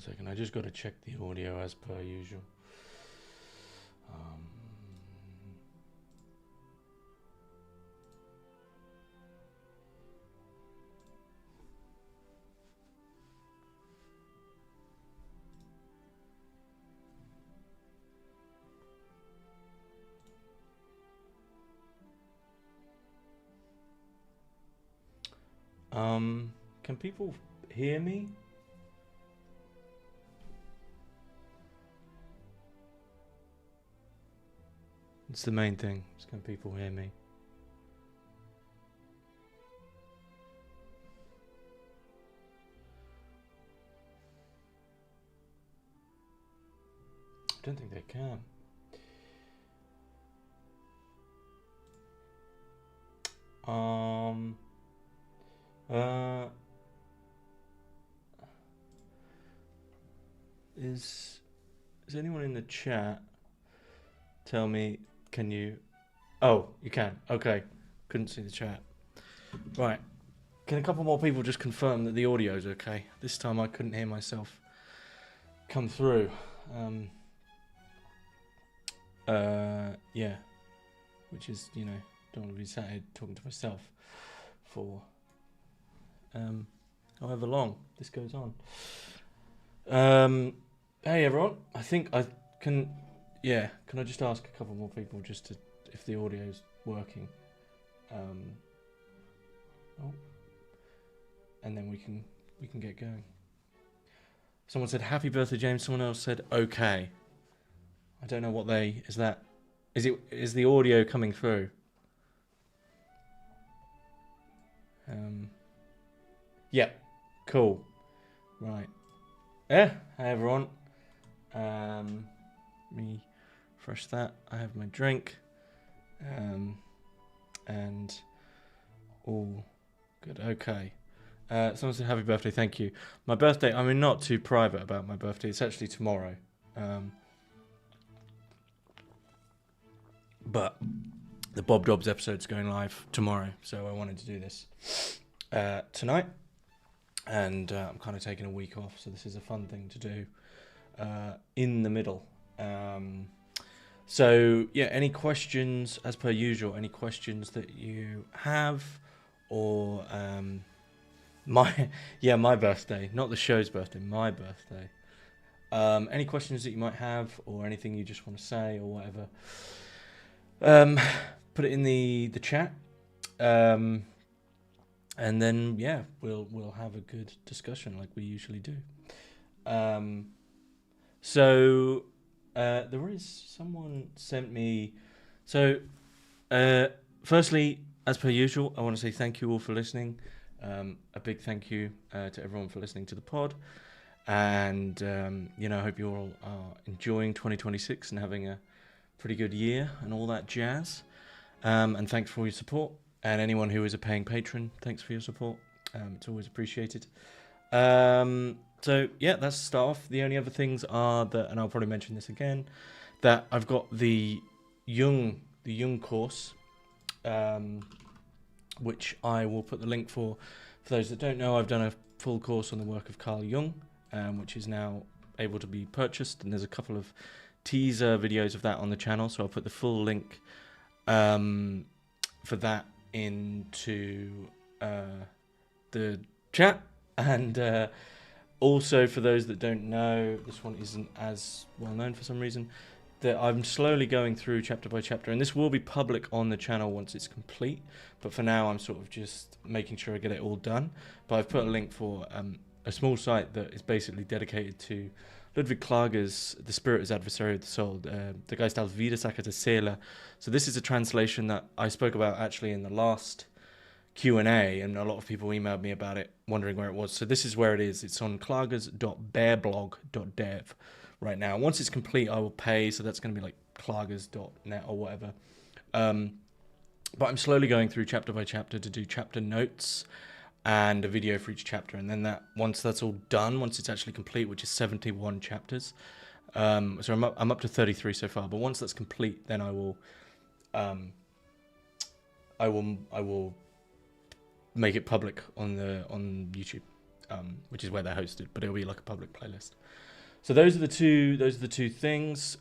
second. I just got to check the audio as per usual. Can people hear me? It's the main thing. Can people hear me? I don't think they can. Is anyone in the chat? Tell me, can you? Oh, you can. Okay, couldn't see the chat. Right, can a couple more people just confirm that the audio's okay? This time I couldn't hear myself come through. Yeah, which is, you know, don't want to be sat here talking to myself for however long this goes on. Hey everyone, I think I can. Yeah, can I just ask a couple more people just to, if the audio's working? Oh, and then we can get going. Someone said happy birthday, James. Someone else said okay. I don't know what they is that. Is the audio coming through? Yeah, cool. Right. Yeah, hi everyone. Let me refresh that. I have my drink. And all good. Okay. Someone said happy birthday, thank you. My birthday, I mean, not too private about my birthday. It's actually tomorrow. But the Bob Dobbs episode's going live tomorrow, so I wanted to do this tonight. And I'm kind of taking a week off, so this is a fun thing to do in the middle. So yeah, any questions as per usual? Any questions that you have, or my birthday, not the show's birthday, my birthday. Any questions that you might have, or anything you just want to say, or whatever. Put it in the chat. And then yeah, we'll have a good discussion like we usually do. So there is someone sent me. So firstly, as per usual, I want to say thank you all for listening. A big thank you to everyone for listening to the pod, and you know, I hope you all are enjoying 2026 and having a pretty good year and all that jazz. And thanks for all your support. And anyone who is a paying patron, thanks for your support. It's always appreciated. So yeah, that's the start off. The only other things are that, and I'll probably mention this again, that I've got the Jung course, which I will put the link for. For those that don't know, I've done a full course on the work of Carl Jung, which is now able to be purchased, and there's a couple of teaser videos of that on the channel, so I'll put the full link for that into the chat. And also, for those that don't know, this one isn't as well known for some reason, that I'm slowly going through chapter by chapter, and this will be public on the channel once it's complete, but for now I'm sort of just making sure I get it all done. But I've put a link for a small site that is basically dedicated to Ludwig Klager's The Spirit is Adversary of the Soul, the Geist als Widersacher der Seele. So this is a translation that I spoke about actually in the last Q&A, and a lot of people emailed me about it, wondering where it was. So this is where it is. It's on klagers.bearblog.dev right now. Once it's complete, I will pay, so that's going to be like klagers.net or whatever. But I'm slowly going through chapter by chapter to do chapter notes and a video for each chapter, and then once that's all done, once it's actually complete, which is 71 chapters, so I'm up to 33 so far. But once that's complete, then I will make it public on YouTube. which is where they're hosted, but it'll be like a public playlist. So those are the two things.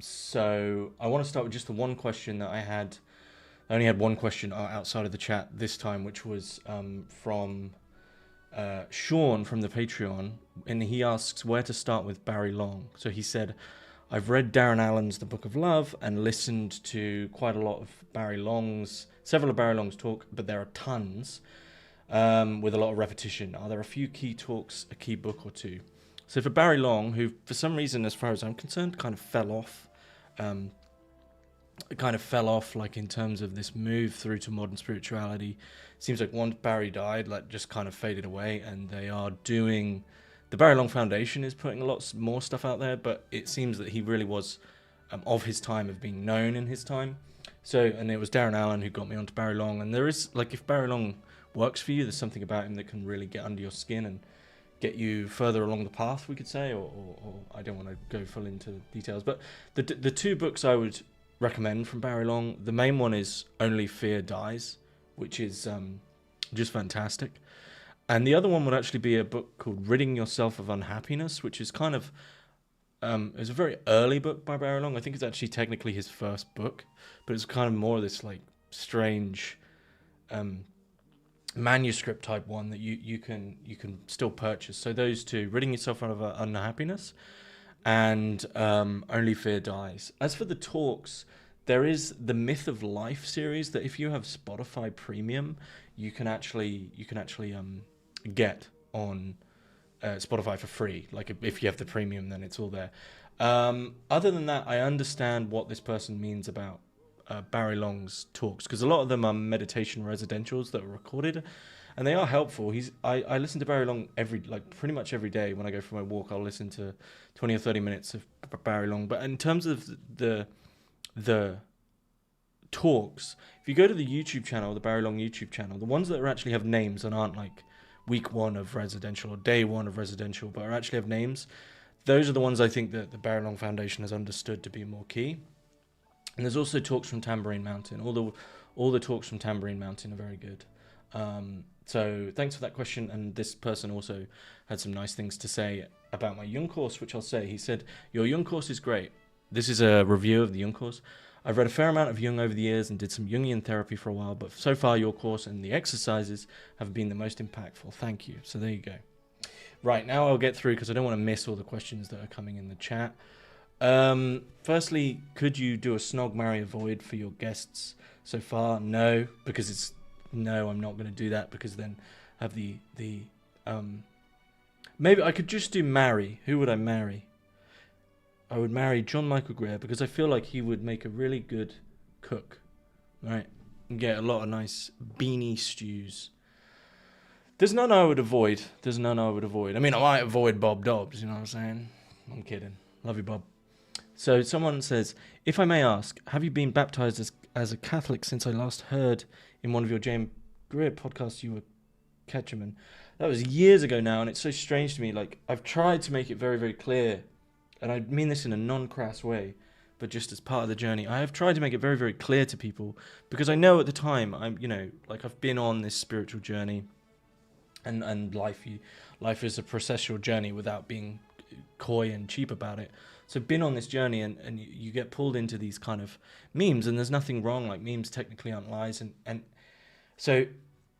So I want to start with just the one question that I had. I only had one question outside of the chat this time, which was from Sean from the Patreon, and he asks where to start with Barry Long. So he said, I've read Darren Allen's The Book of Love and listened to quite a lot of several of Barry Long's talk, but there are tons with a lot of repetition. Are there a few key talks, a key book or two? So for Barry Long, who for some reason, as far as I'm concerned, kind of fell off like in terms of this move through to modern spirituality. Seems like once Barry died, like just kind of faded away, and they are doing, the Barry Long Foundation is putting a lot more stuff out there, but it seems that he really was of his time, of being known in his time. So, and it was Darren Allen who got me onto Barry Long, and there is, like, if Barry Long works for you, there's something about him that can really get under your skin and get you further along the path, we could say, or I don't want to go full into details, but the two books I would recommend from Barry Long, the main one is Only Fear Dies, which is just fantastic, and the other one would actually be a book called Ridding Yourself of Unhappiness, which is kind of it's a very early book by Barry Long. I think it's actually technically his first book, but it's kind of more of this like strange manuscript type one that you can still purchase. So those two, Ridding Yourself of Unhappiness and Only Fear Dies. As for the talks, there is the Myth of Life series that if you have Spotify Premium, you can actually get on Spotify for free. Like if you have the premium, then it's all there. Other than that, I understand what this person means about Barry Long's talks, because a lot of them are meditation residentials that are recorded, and they are helpful. I listen to Barry Long pretty much every day when I go for my walk. I'll listen to 20 or 30 minutes of Barry Long. But in terms of the talks, if you go to the YouTube channel, the Barry Long YouTube channel, the ones that actually have names and aren't like week 1 of residential or day 1 of residential, but actually have names, those are the ones I think that the Barry Long Foundation has understood to be more key. And there's also talks from Tambourine Mountain. All the talks from Tambourine Mountain are very good. So thanks for that question. And this person also had some nice things to say about my Jung course, which I'll say. He said, your Jung course is great. This is a review of the Jung course. I've read a fair amount of Jung over the years and did some Jungian therapy for a while, but so far your course and the exercises have been the most impactful. Thank you. So there you go. Right, now I'll get through because I don't want to miss all the questions that are coming in the chat. Firstly, could you do a snog, marry, avoid for your guests so far? No, because no, I'm not going to do that, because then have maybe I could just do marry. Who would I marry? I would marry John Michael Greer, because I feel like he would make a really good cook, right? And get a lot of nice beanie stews. There's none I would avoid. I mean, I might avoid Bob Dobbs, you know what I'm saying? I'm kidding. Love you, Bob. So someone says, if I may ask, have you been baptized as a Catholic since I last heard in one of your James Greer podcasts you were Ketchaman? That was years ago now, and it's so strange to me. Like, I've tried to make it very, very clear, and I mean this in a non-crass way, but just as part of the journey, I have tried to make it very, very clear to people, because I know at the time, I've been on this spiritual journey, and life is a processual journey without being coy and cheap about it. So I've been on this journey, and you get pulled into these kind of memes, and there's nothing wrong, like memes technically aren't lies, and so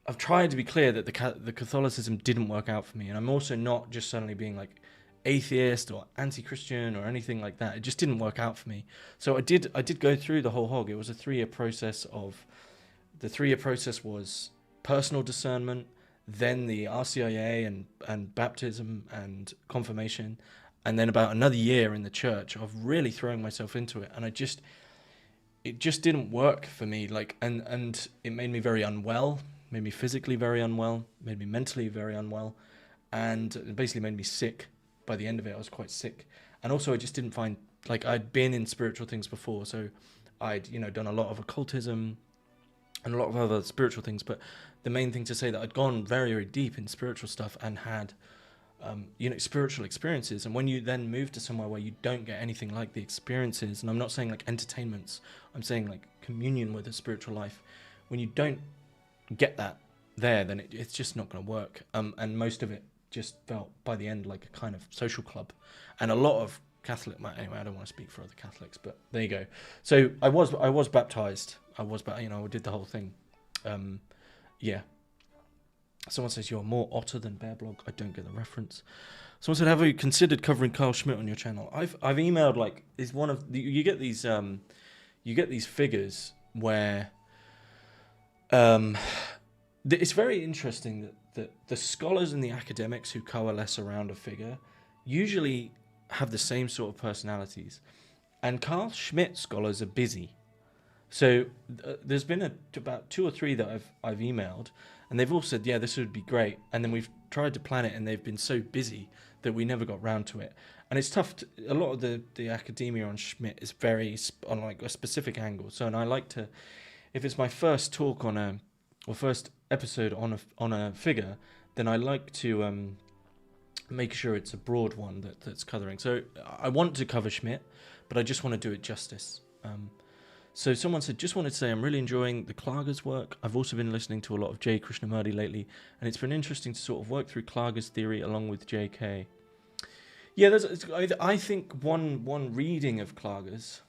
I've tried to be clear that the Catholicism didn't work out for me, and I'm also not just suddenly being like atheist or anti-Christian or anything like that. It just didn't work out for me. So I did go through the whole hog. It was a 3-year process the 3-year process was personal discernment, then the RCIA and baptism and confirmation, and then about another year in the church of really throwing myself into it. And it just didn't work for me. Like, and it made me very unwell, made me physically very unwell, made me mentally very unwell, and it basically made me sick. By the end of it, I was quite sick. And also I just didn't find, like, I'd been in spiritual things before, so I'd, done a lot of occultism and a lot of other spiritual things, but the main thing to say that I'd gone very, very deep in spiritual stuff and had, spiritual experiences. And when you then move to somewhere where you don't get anything like the experiences, and I'm not saying like entertainments, I'm saying like communion with a spiritual life, when you don't get that, there, then it's just not going to work. And most of it just felt by the end like a kind of social club, and a lot of Catholic. Anyway, I don't want to speak for other Catholics, but there you go. So I was baptized. I did the whole thing. Yeah. Someone says you're more Otter than Bear Blog. I don't get the reference. Someone said, have you considered covering Carl Schmitt on your channel? I've emailed, like, is one of the, you get these figures where it's very interesting that the scholars and the academics who coalesce around a figure usually have the same sort of personalities, and Carl Schmitt scholars are busy. So there's been about 2 or 3 that I've emailed, and they've all said, yeah, this would be great. And then we've tried to plan it, and they've been so busy that we never got round to it. And it's tough. A lot of the academia on Schmitt is very on like a specific angle. So, and I like to, if it's my first talk or first episode on a figure, then I like to make sure it's a broad one that's covering. So I want to cover Schmitt, but I just want to do it justice. So someone said, just wanted to say I'm really enjoying the Klager's work. I've also been listening to a lot of J. Krishnamurti lately, and it's been interesting to sort of work through Klager's theory along with J.K. Yeah, I think one reading of Klager's,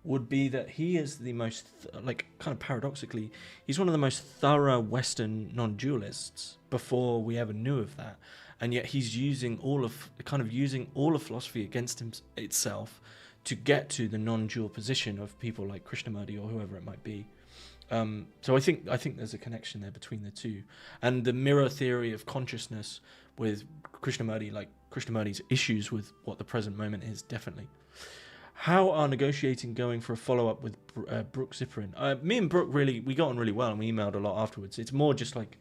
would be that he is the most, kind of paradoxically, he's one of the most thorough Western non-dualists before we ever knew of that. And yet he's using all of philosophy against itself to get to the non-dual position of people like Krishnamurti or whoever it might be. So I think there's a connection there between the two. And the mirror theory of consciousness with Krishnamurti, like Krishnamurti's issues with what the present moment is, definitely. How are negotiating going for a follow-up with Brooke Zipperin? Me and Brooke we got on really well, and we emailed a lot afterwards. It's more just like,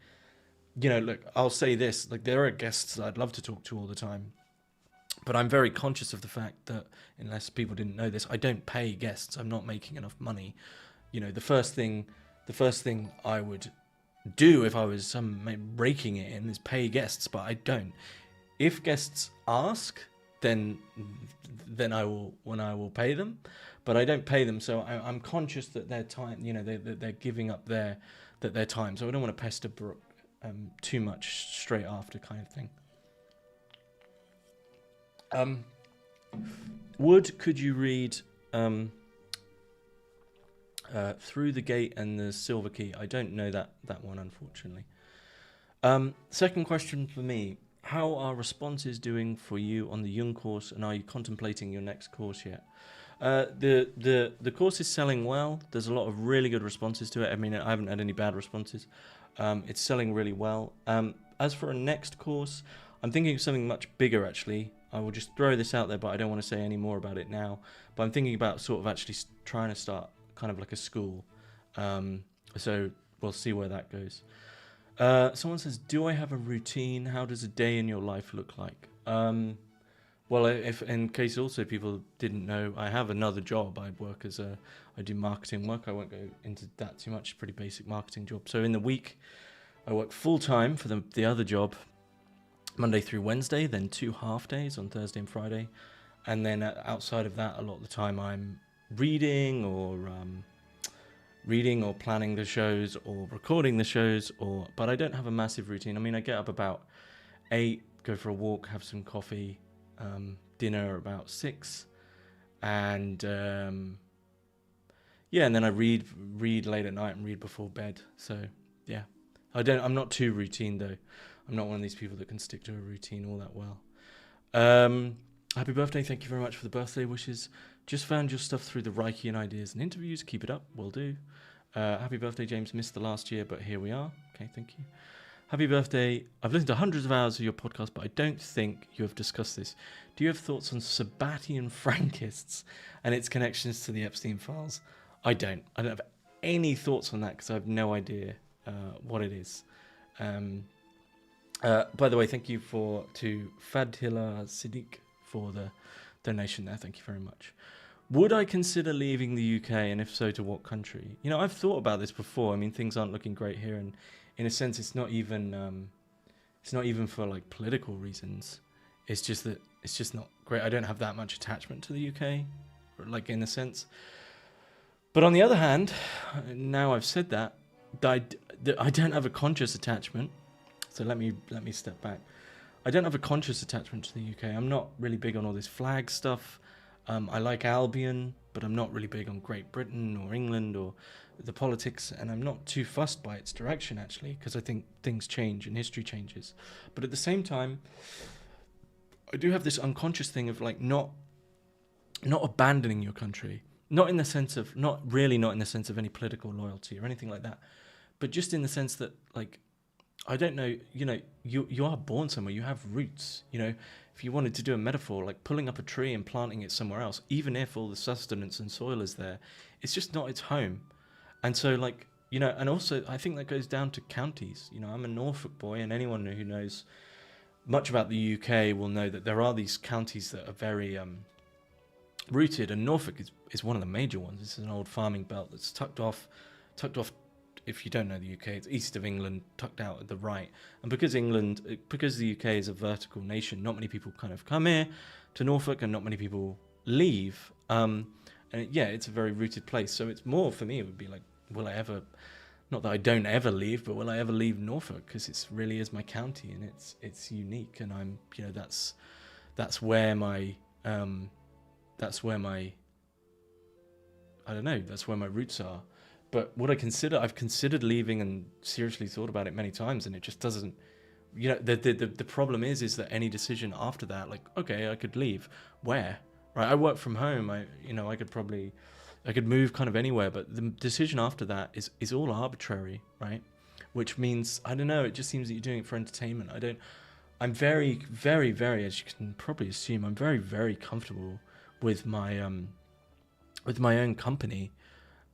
look, I'll say this, like there are guests that I'd love to talk to all the time. But I'm very conscious of the fact that, unless people didn't know this, I don't pay guests. I'm not making enough money. The first thing I would do if I was breaking it in is pay guests, but I don't. If guests ask, then I will pay them, but I don't pay them. So I'm conscious that their time, they're giving up their time. So I don't want to pester Brooke too much straight after, kind of thing. Could you read Through the Gate and the Silver Key? I don't know that one, unfortunately. Second question for me. How are responses doing for you on the Jung course, and are you contemplating your next course yet? The course is selling well. There's a lot of really good responses to it. I mean, I haven't had any bad responses. It's selling really well. As for a next course, I'm thinking of something much bigger, actually. I will just throw this out there, but I don't want to say any more about it now. But I'm thinking about sort of actually trying to start kind of like a school. So we'll see where that goes. Someone says, do I have a routine? How does a day in your life look like? Well, if in case also people didn't know, I have another job. I do marketing work. I won't go into that too much. Pretty basic marketing job. So in the week, I work full time for the other job, Monday through Wednesday, then 2 half days on Thursday and Friday. And then outside of that, a lot of the time I'm reading or planning the shows or recording the shows, but I don't have a massive routine. I mean, I get up about 8, go for a walk, have some coffee, dinner about 6, and and then I read late at night and read before bed. So yeah, I'm not too routine though. I'm not one of these people that can stick to a routine all that well. Happy birthday. Thank you very much for the birthday wishes. Just found your stuff through the Reichian Ideas and Interviews. Keep it up. Will do. Happy birthday, James. Missed the last year, but here we are. Okay, thank you. Happy birthday. I've listened to hundreds of hours of your podcast, but I don't think you have discussed this. Do you have thoughts on Sabbatian Frankists and its connections to the Epstein files? I don't have any thoughts on that because I have no idea what it is. By the way, thank you to Fadhila Siddiq for the donation there. Thank you very much. Would I consider leaving the UK, and if so, to what country? I've thought about this before. I mean, things aren't looking great here, and in a sense, it's not even for like political reasons. It's just that it's just not great. I don't have that much attachment to the UK, like in a sense. But on the other hand, now I've said that, I don't have a conscious attachment. So let me step back. I don't have a conscious attachment to the UK. I'm not really big on all this flag stuff. I like Albion, but I'm not really big on Great Britain or England or the politics, and I'm not too fussed by its direction, actually, because I think things change and history changes. But at the same time, I do have this unconscious thing of like not abandoning your country, not in the sense of any political loyalty or anything like that, but just in the sense that, like, I don't know, you are born somewhere, you have roots, if you wanted to do a metaphor, like pulling up a tree and planting it somewhere else, even if all the sustenance and soil is there, it's just not its home. And so, like, and also I think that goes down to counties. I'm a Norfolk boy, and anyone who knows much about the UK will know that there are these counties that are very rooted, and Norfolk is one of the major ones. It's an old farming belt that's tucked off. If you don't know the UK, it's east of England, tucked out at the right. And because the UK is a vertical nation, not many people kind of come here to Norfolk, and not many people leave. It's a very rooted place. So it's more, for me, it would be like, will I ever, not that I don't ever leave, but will I ever leave Norfolk? Because it really is my county, and it's unique, and I'm, that's where my roots are. But I've considered leaving and seriously thought about it many times, and it just doesn't, the problem is that any decision after that, like, okay, I could leave, where, right? I work from home. I could move kind of anywhere, but the decision after that is all arbitrary, right? Which means, I don't know, it just seems that you're doing it for entertainment. I'm very, very, very, as you can probably assume, I'm very, very comfortable with my own company,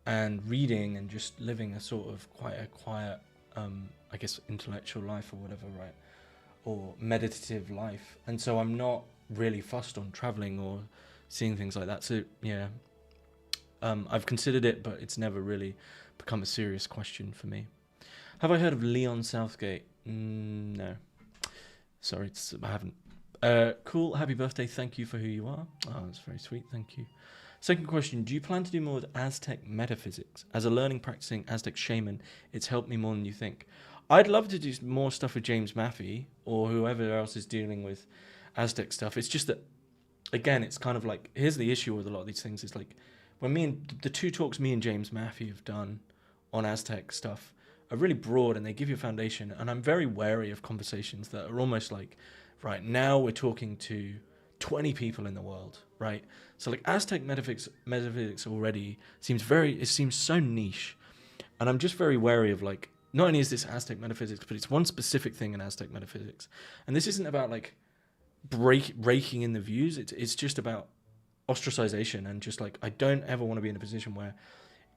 and reading, and just living a sort of quite a quiet, I guess, intellectual life or whatever, right? Or meditative life. And so I'm not really fussed on traveling or seeing things like that. So, yeah, I've considered it, but it's never really become a serious question for me. Have I heard of Leon Southgate? No. Sorry, I haven't. Cool, happy birthday, thank you for who you are. Oh, that's very sweet, thank you. Second question, do you plan to do more with Aztec metaphysics? As a learning, practicing Aztec shaman, it's helped me more than you think. I'd love to do more stuff with James Maffey, or whoever else is dealing with Aztec stuff. It's just that, again, it's kind of like, here's the issue with a lot of these things, is like, when the two talks me and James Maffey have done on Aztec stuff are really broad, and they give you a foundation, and I'm very wary of conversations that are almost like, right, now we're talking to 20 people in the world, right? So like Aztec metaphysics already seems so niche, and I'm just very wary of, like, not only is this Aztec metaphysics, but it's one specific thing in Aztec metaphysics, and this isn't about like raking in the views. It's just about ostracization, and just like, I don't ever want to be in a position where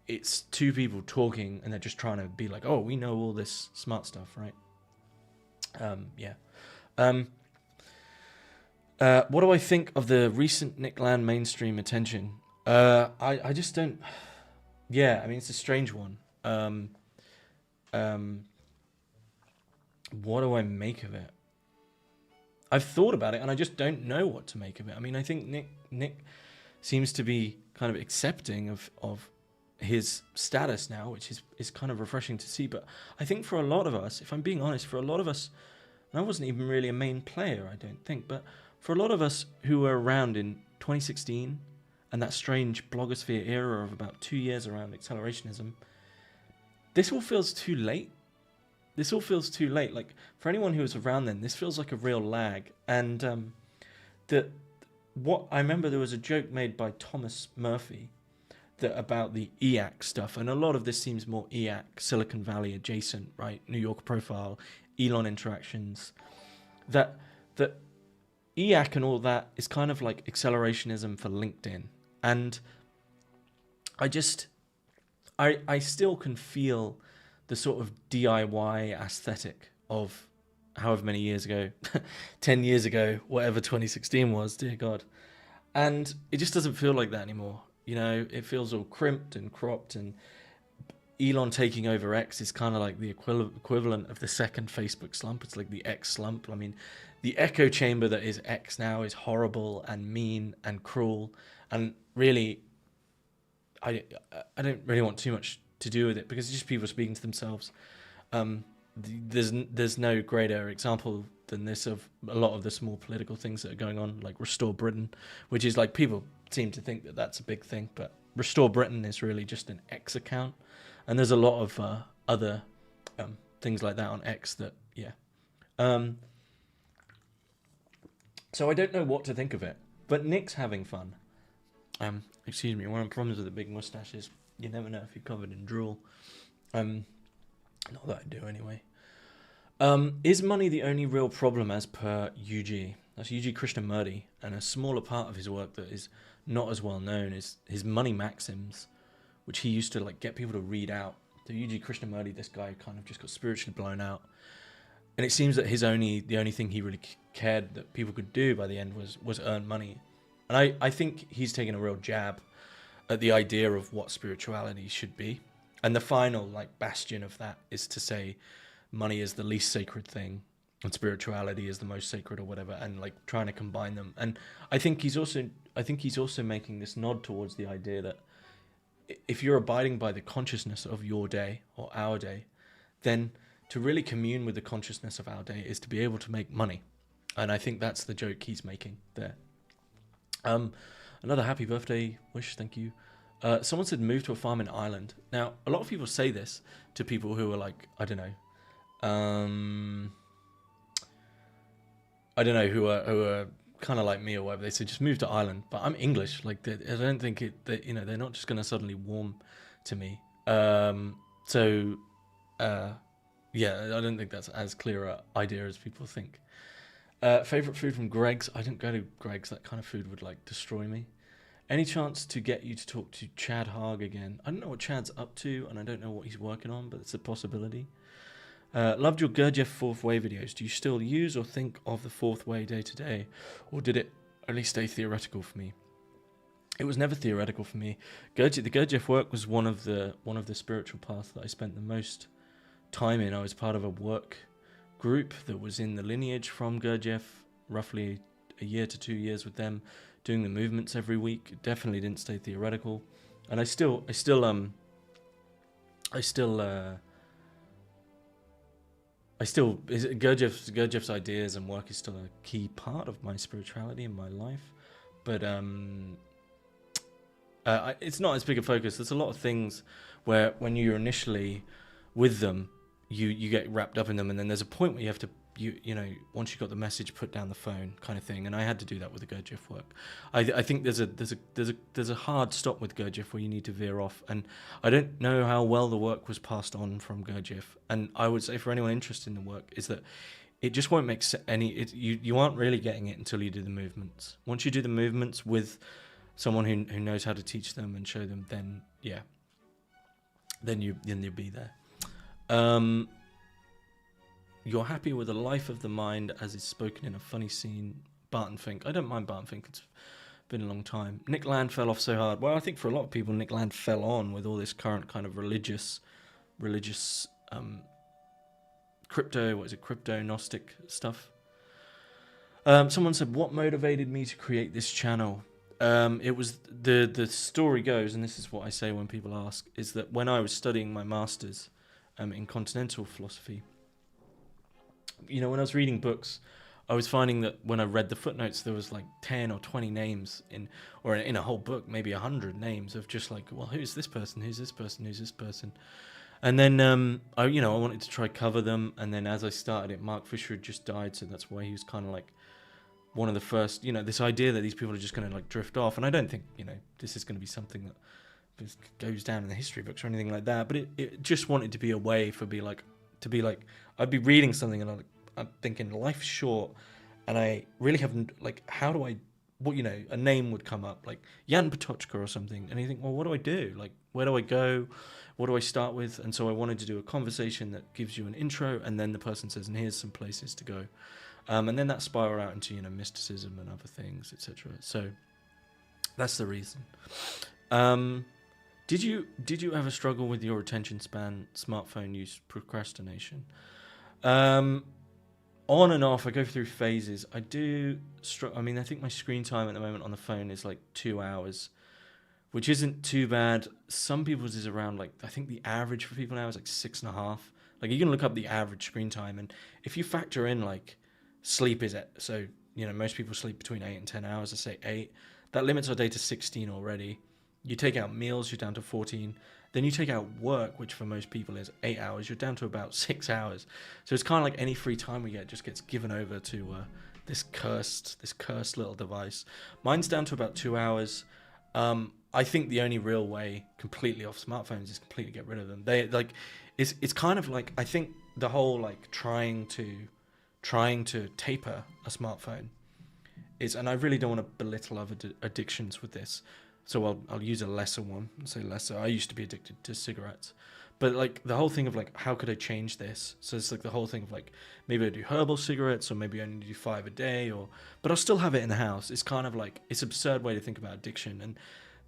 it's two people talking and they're just trying to be like, oh, we know all this smart stuff, right? What do I think of the recent Nick Land mainstream attention? I just don't. Yeah, I mean, it's a strange one. What do I make of it? I've thought about it, and I just don't know what to make of it. I mean, I think Nick seems to be kind of accepting of his status now, which is kind of refreshing to see. But I think for a lot of us, if I'm being honest, and I wasn't even really a main player, I don't think, but for a lot of us who were around in 2016 and that strange blogosphere era of about 2 years around accelerationism, this all feels too late. Like, for anyone who was around then, this feels like a real lag. And what I remember, there was a joke made by Thomas Murphy about the EAC stuff, and a lot of this seems more EAC, Silicon Valley adjacent, right? New York profile, Elon interactions. That EAC and all that is kind of like accelerationism for LinkedIn. And I still can feel the sort of DIY aesthetic of however many years ago, 10 years ago, whatever 2016 was, dear God. And it just doesn't feel like that anymore. It feels all crimped and cropped, and Elon taking over X is kind of like the equivalent of the second Facebook slump. It's like the X slump. I mean, the echo chamber that is X now is horrible and mean and cruel, and really, I don't really want too much to do with it, because it's just people speaking to themselves. there's no greater example than this of a lot of the small political things that are going on, like Restore Britain, which is like, people seem to think that that's a big thing, but Restore Britain is really just an X account, and there's a lot of other things like that on X that, yeah. So I don't know what to think of it, but Nick's having fun. Excuse me, one of the problems with the big mustache is you never know if you're covered in drool. Not that I do anyway. Is money the only real problem as per UG? That's UG Krishnamurti, and a smaller part of his work that is not as well known is his money maxims, which he used to like get people to read out. The UG Krishnamurti, this guy kind of just got spiritually blown out, and it seems that the only thing he really cared that people could do by the end was earn money. And I think he's taken a real jab at the idea of what spirituality should be. And the final like bastion of that is to say money is the least sacred thing and spirituality is the most sacred or whatever, and like trying to combine them. And I think he's also making this nod towards the idea that if you're abiding by the consciousness of your day or our day, then to really commune with the consciousness of our day is to be able to make money. And I think that's the joke he's making there. Another happy birthday wish, thank you. Someone said move to a farm in Ireland. Now, a lot of people say this to people who are like, I don't know, who are kind of like me or whatever. They say just move to Ireland, but I'm English. Like, I don't think that they're not just going to suddenly warm to me. Yeah, I don't think that's as clear an idea as people think. Favorite food from Greg's? I didn't go to Greg's. That kind of food would like destroy me. Any chance to get you to talk to Chad Haag again? I don't know what Chad's up to, and I don't know what he's working on, but it's a possibility. Loved your Gurdjieff Fourth Way videos. Do you still use or think of the Fourth Way day to day, or did it only stay theoretical for me? It was never theoretical for me. The Gurdjieff work was one of the spiritual paths that I spent the most time in. I was part of a work group that was in the lineage from Gurdjieff, roughly a year to 2 years with them, doing the movements every week. It definitely didn't stay theoretical, and Gurdjieff's ideas and work is still a key part of my spirituality and my life, but it's not as big a focus. There's a lot of things where when you're initially with them, you get wrapped up in them, and then there's a point where you have to, once you got the message, put down the phone kind of thing. And I had to do that with the Gurdjieff work. I think there's a hard stop with Gurdjieff where you need to veer off, and I don't know how well the work was passed on from Gurdjieff. And I would say for anyone interested in the work is that it just won't make you aren't really getting it until you do the movements. Once you do the movements with someone who knows how to teach them and show them, then you'll be there. You're happy with the life of the mind as is spoken in a funny scene. Barton Fink. I don't mind Barton Fink. It's been a long time. Nick Land fell off so hard. Well, I think for a lot of people, Nick Land fell on with all this current kind of religious crypto Gnostic stuff. Someone said, what motivated me to create this channel? It was the story goes, and this is what I say when people ask, is that when I was studying my master's in continental philosophy, when I was reading books, I was finding that when I read the footnotes, there was like 10 or 20 names in a whole book, maybe 100 names of just like, well, who's this person? Who's this person? Who's this person? And then, I wanted to try cover them. And then as I started it, Mark Fisher had just died. So that's why he was kind of like one of the first, this idea that these people are just going to like drift off. And I don't think, this is going to be something that goes down in the history books or anything like that. But it just wanted to be a way to be like, I'd be reading something and I'm thinking life's short, and I really haven't, like, a name would come up, like Jan Patočka or something, and you think, well, what do I do? Like, where do I go? What do I start with? And so I wanted to do a conversation that gives you an intro, and then the person says, and here's some places to go. And then that spiral out into, mysticism and other things, etc. So that's the reason. Did you ever struggle with your attention span, smartphone use, procrastination? On and off, I go through phases. I do I think my screen time at the moment on the phone is like 2 hours, which isn't too bad. Some people's is around, like, I think the average for people now is like 6.5. Like, you can look up the average screen time, and if you factor in like sleep is so, you know, most people sleep between 8 and 10 hours. I say 8. That limits our day to 16 already. You take out meals, you're down to 14. Then you take out work, which for most people is 8 hours. You're down to about 6 hours. So it's kind of like any free time we get just gets given over to this cursed little device. Mine's down to about 2 hours. I think the only real way completely off smartphones is completely get rid of them. They like, it's kind of like, I think the whole like trying to taper a smartphone is, and I really don't want to belittle other addictions with this, so I'll use a lesser one and say lesser. I used to be addicted to cigarettes, but like the whole thing of like, how could I change this? So it's like the whole thing of like, maybe I do herbal cigarettes, or maybe I only do 5 a day, but I'll still have it in the house. It's kind of like, it's an absurd way to think about addiction, and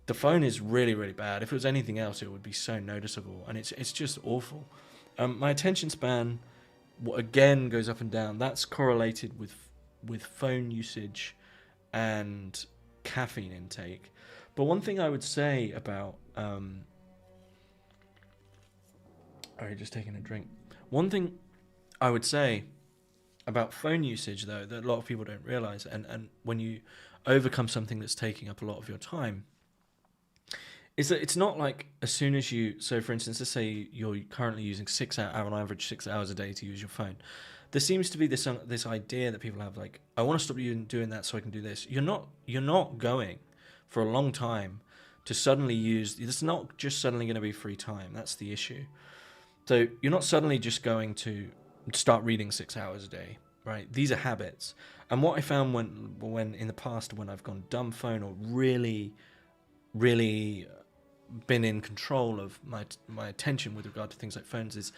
the phone is really, really bad. If it was anything else, it would be so noticeable, and it's just awful. My attention span, again, goes up and down. That's correlated with phone usage and caffeine intake. But one thing I would say about just taking a drink. One thing I would say about phone usage, though, that a lot of people don't realize, and when you overcome something that's taking up a lot of your time, is that it's not like as soon as you, so for instance, let's say you're currently using 6 hours, on average 6 hours a day to use your phone. There seems to be this idea that people have, like, I want to stop you doing that so I can do this. You're not going for a long time to suddenly use, it's not just suddenly going to be free time. That's the issue. So you're not suddenly just going to start reading 6 hours a day, right? These are habits. And what I found when in the past, when I've gone dumb phone or really, really been in control of my attention with regard to things like phones, is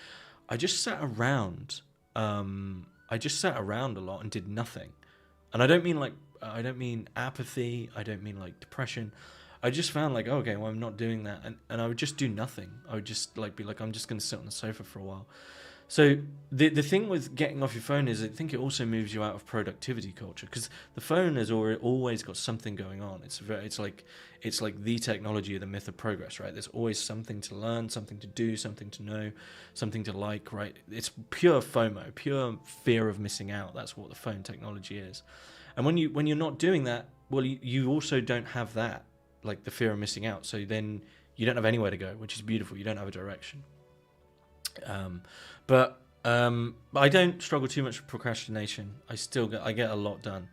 I just sat around. I just sat around a lot and did nothing. And I don't mean apathy. I don't mean like depression. I just found like, okay, well, I'm not doing that. And I would just do nothing. I would just like be like, I'm just going to sit on the sofa for a while. So the thing with getting off your phone is I think it also moves you out of productivity culture, because the phone has always got something going on. It's like the technology of the myth of progress, right? There's always something to learn, something to do, something to know, something to like, right? It's pure FOMO, pure fear of missing out. That's what the phone technology is. And when you're not doing that, well, you also don't have that, like the fear of missing out. So then you don't have anywhere to go, which is beautiful. You don't have a direction. But I don't struggle too much with procrastination. I get a lot done,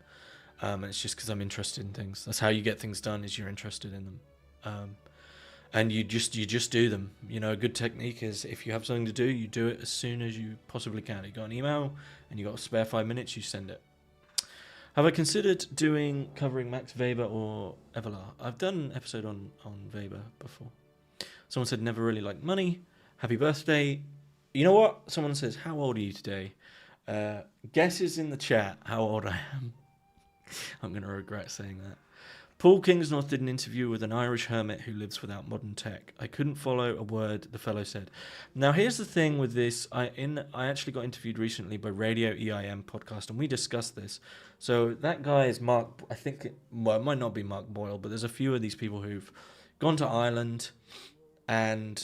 and it's just because I'm interested in things. That's how you get things done, is you're interested in them, and you just do them. You know, a good technique is if you have something to do, you do it as soon as you possibly can. You got an email and you got a spare 5 minutes, you send it. Have I considered covering Max Weber or Evolar? I've done an episode on Weber before. Someone said never really liked money. Happy birthday. You know what? Someone says, how old are you today? Guesses in the chat how old I am. I'm going to regret saying that. Paul Kingsnorth did an interview with an Irish hermit who lives without modern tech. I couldn't follow a word the fellow said. Now, here's the thing with this. I actually got interviewed recently by Radio EIM podcast, and we discussed this. So that guy is Mark, I think, it might not be Mark Boyle, but there's a few of these people who've gone to Ireland, and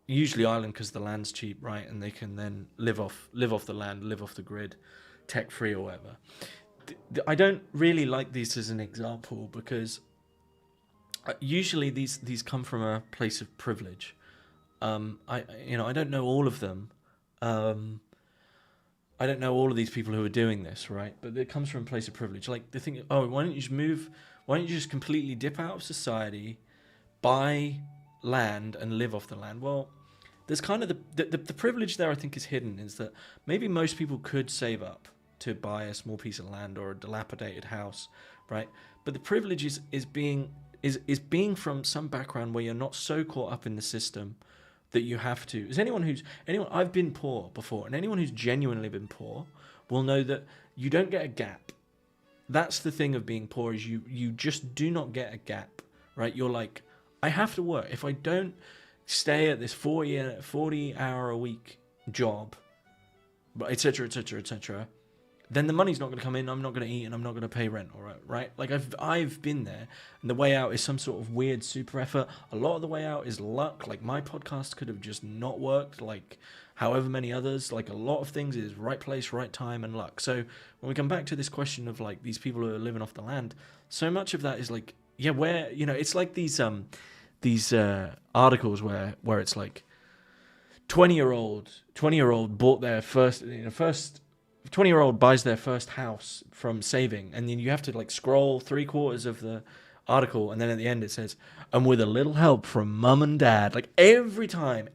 usually Ireland because the land's cheap, right? And they can then live off the land, live off the grid, tech free or whatever. I don't really like these as an example because usually these come from a place of privilege. I don't know all of them. I don't know all of these people who are doing this, right? But it comes from a place of privilege. Like they think, oh, why don't you just move? Why don't you just completely dip out of society, buy land and live off the land? Well, there's kind of the privilege there, I think, is hidden, is that maybe most people could save up to buy a small piece of land or a dilapidated house, right? But the privilege is being from some background where you're not so caught up in the system that you have to. I've been poor before, and anyone who's genuinely been poor will know that you don't get a gap. That's the thing of being poor, is you just do not get a gap, right? You're like, I have to work. If I don't stay at this 40-hour a week job, etc., etc., etc., then the money's not going to come in, I'm not going to eat, and I'm not going to pay rent, all right? Like, I've been there, and the way out is some sort of weird super effort. A lot of the way out is luck. Like, my podcast could have just not worked. Like, however many others, like a lot of things, is right place, right time, and luck. So when we come back to this question of like these people who are living off the land, so much of that is like, yeah, where, you know, it's like these articles where it's like 20-year-old bought their first 20-year-old buys their first house from saving, and then you have to like scroll 3/4 of the article, and then at the end it says, and with a little help from mum and dad. Like every time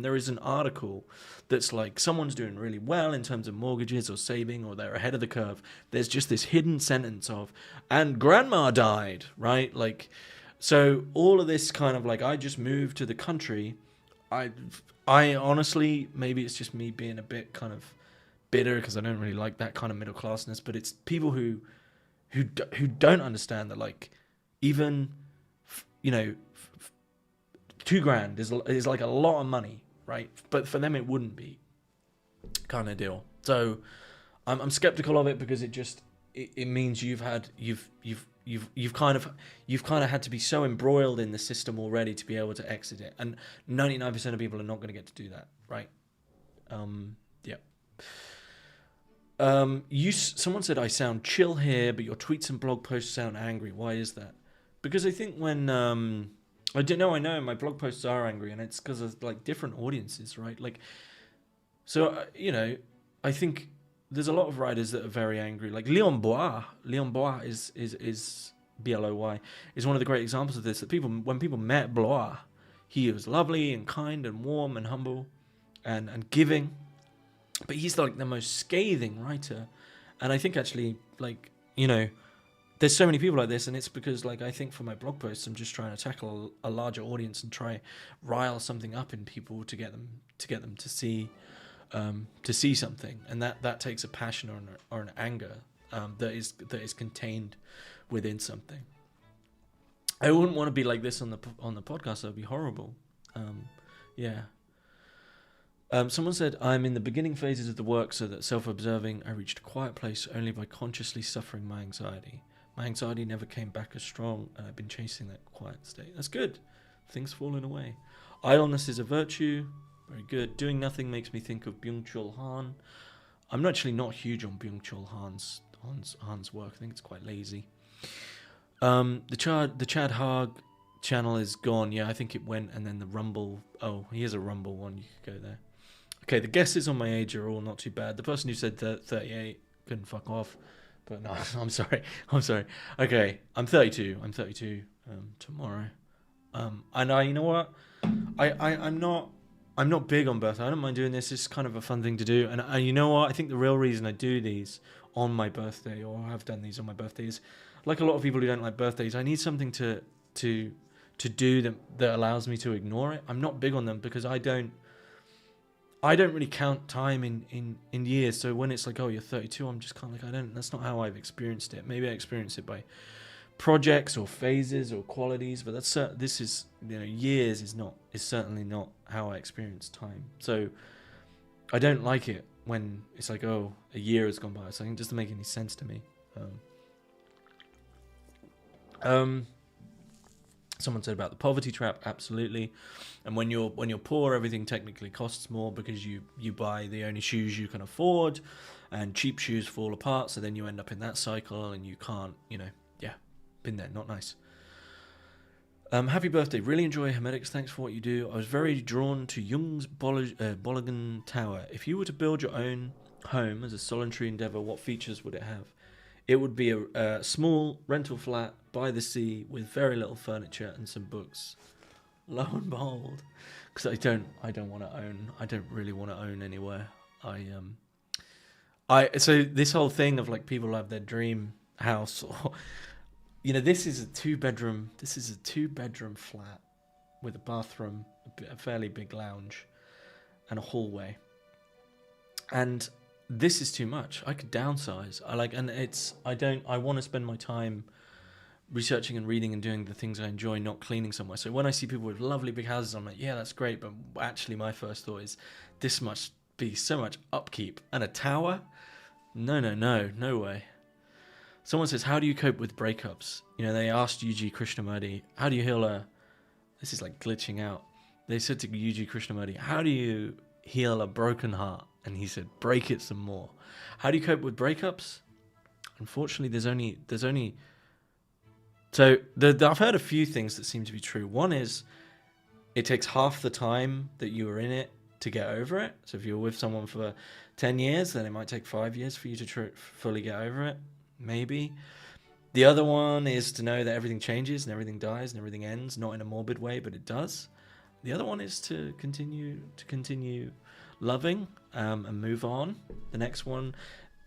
there is an article that's like someone's doing really well in terms of mortgages or saving, or they're ahead of the curve, there's just this hidden sentence of, and grandma died, right? Like, so all of this kind of like, I just moved to the country. I honestly, maybe it's just me being a bit kind of bitter because I don't really like that kind of middle classness, but it's people who don't understand that, like, even, you know, $2,000 is like a lot of money, right? But for them it wouldn't be, kind of deal. So I'm skeptical of it, because it means you've kind of had to be so embroiled in the system already to be able to exit it, and 99% of people are not going to get to do that, right? Yeah. Someone said, I sound chill here, but your tweets and blog posts sound angry. Why is that? Because I think when I know my blog posts are angry, and it's because of like different audiences, right? Like, so you know, I think there's a lot of writers that are very angry. Like Leon Bois is Bloy, is one of the great examples of this. That when people met Blois, he was lovely and kind and warm and humble and giving, but he's like the most scathing writer. And I think actually, like, you know, there's so many people like this, and it's because, like, I think for my blog posts, I'm just trying to tackle a larger audience and try rile something up in people to get them to see something, and that takes a passion or an anger that is contained within something. I wouldn't want to be like this on the podcast. That would be horrible. Yeah. Someone said, I'm in the beginning phases of the work, so that self-observing, I reached a quiet place only by consciously suffering my anxiety. My anxiety never came back as strong, and I've been chasing that quiet state. That's good. Things falling away. Idleness is a virtue. Very good. Doing nothing makes me think of Byung-Chul Han. I'm actually not huge on Byung-Chul Han's work. I think it's quite lazy. The Chad Haag channel is gone. Yeah, I think it went, and then the Rumble. Oh, here's a Rumble one. You could go there. Okay, the guesses on my age are all not too bad. The person who said 38 couldn't fuck off. But no, I'm sorry. Okay, I'm 32. Tomorrow. And you know what? I'm not big on birthday. I don't mind doing this. It's kind of a fun thing to do. And you know what? I think the real reason I do these on my birthday, or have done these on my birthday, is like a lot of people who don't like birthdays. I need something to do that allows me to ignore it. I'm not big on them because I don't really count time in years. So when it's like, oh, you're 32, I'm just kind of like, that's not how I've experienced it. Maybe I experienced it by projects or phases or qualities, but this is, you know, years is certainly not how I experience time. So I don't like it when it's like, oh, a year has gone by. So it doesn't make any sense to me. Someone said about the poverty trap, absolutely. And when you're poor, everything technically costs more because you buy the only shoes you can afford, and cheap shoes fall apart. So then you end up in that cycle, and you can't, you know, yeah, been there, not nice. Happy birthday. Really enjoy Hermetics. Thanks for what you do. I was very drawn to Jung's Bolligen Tower. If you were to build your own home as a solitary endeavor, what features would it have? It would be a small rental flat by the sea with very little furniture and some books. Lo and behold, because I don't really want to own anywhere. So this whole thing of like people have their dream house, or, you know, this is a two bedroom flat with a bathroom, a fairly big lounge, and a hallway. And this is too much. I could downsize. I want to spend my time researching and reading and doing the things I enjoy, not cleaning somewhere. So when I see people with lovely big houses, I'm like, yeah, that's great. But actually my first thought is, this must be so much upkeep. And a tower? No way. Someone says, how do you cope with breakups? You know, they asked Yuji Krishnamurti, how do you heal this is like glitching out. They said to Yuji Krishnamurti, how do you heal a broken heart, and he said, break it some more. How do you cope with breakups? Unfortunately, there's only. So I've heard a few things that seem to be true. One is, it takes half the time that you were in it to get over it. So if you're with someone for 10 years, then it might take 5 years for you to fully get over it. Maybe. The other one is to know that everything changes and everything dies and everything ends, not in a morbid way, but it does. The other one is to continue loving and move on. The next one,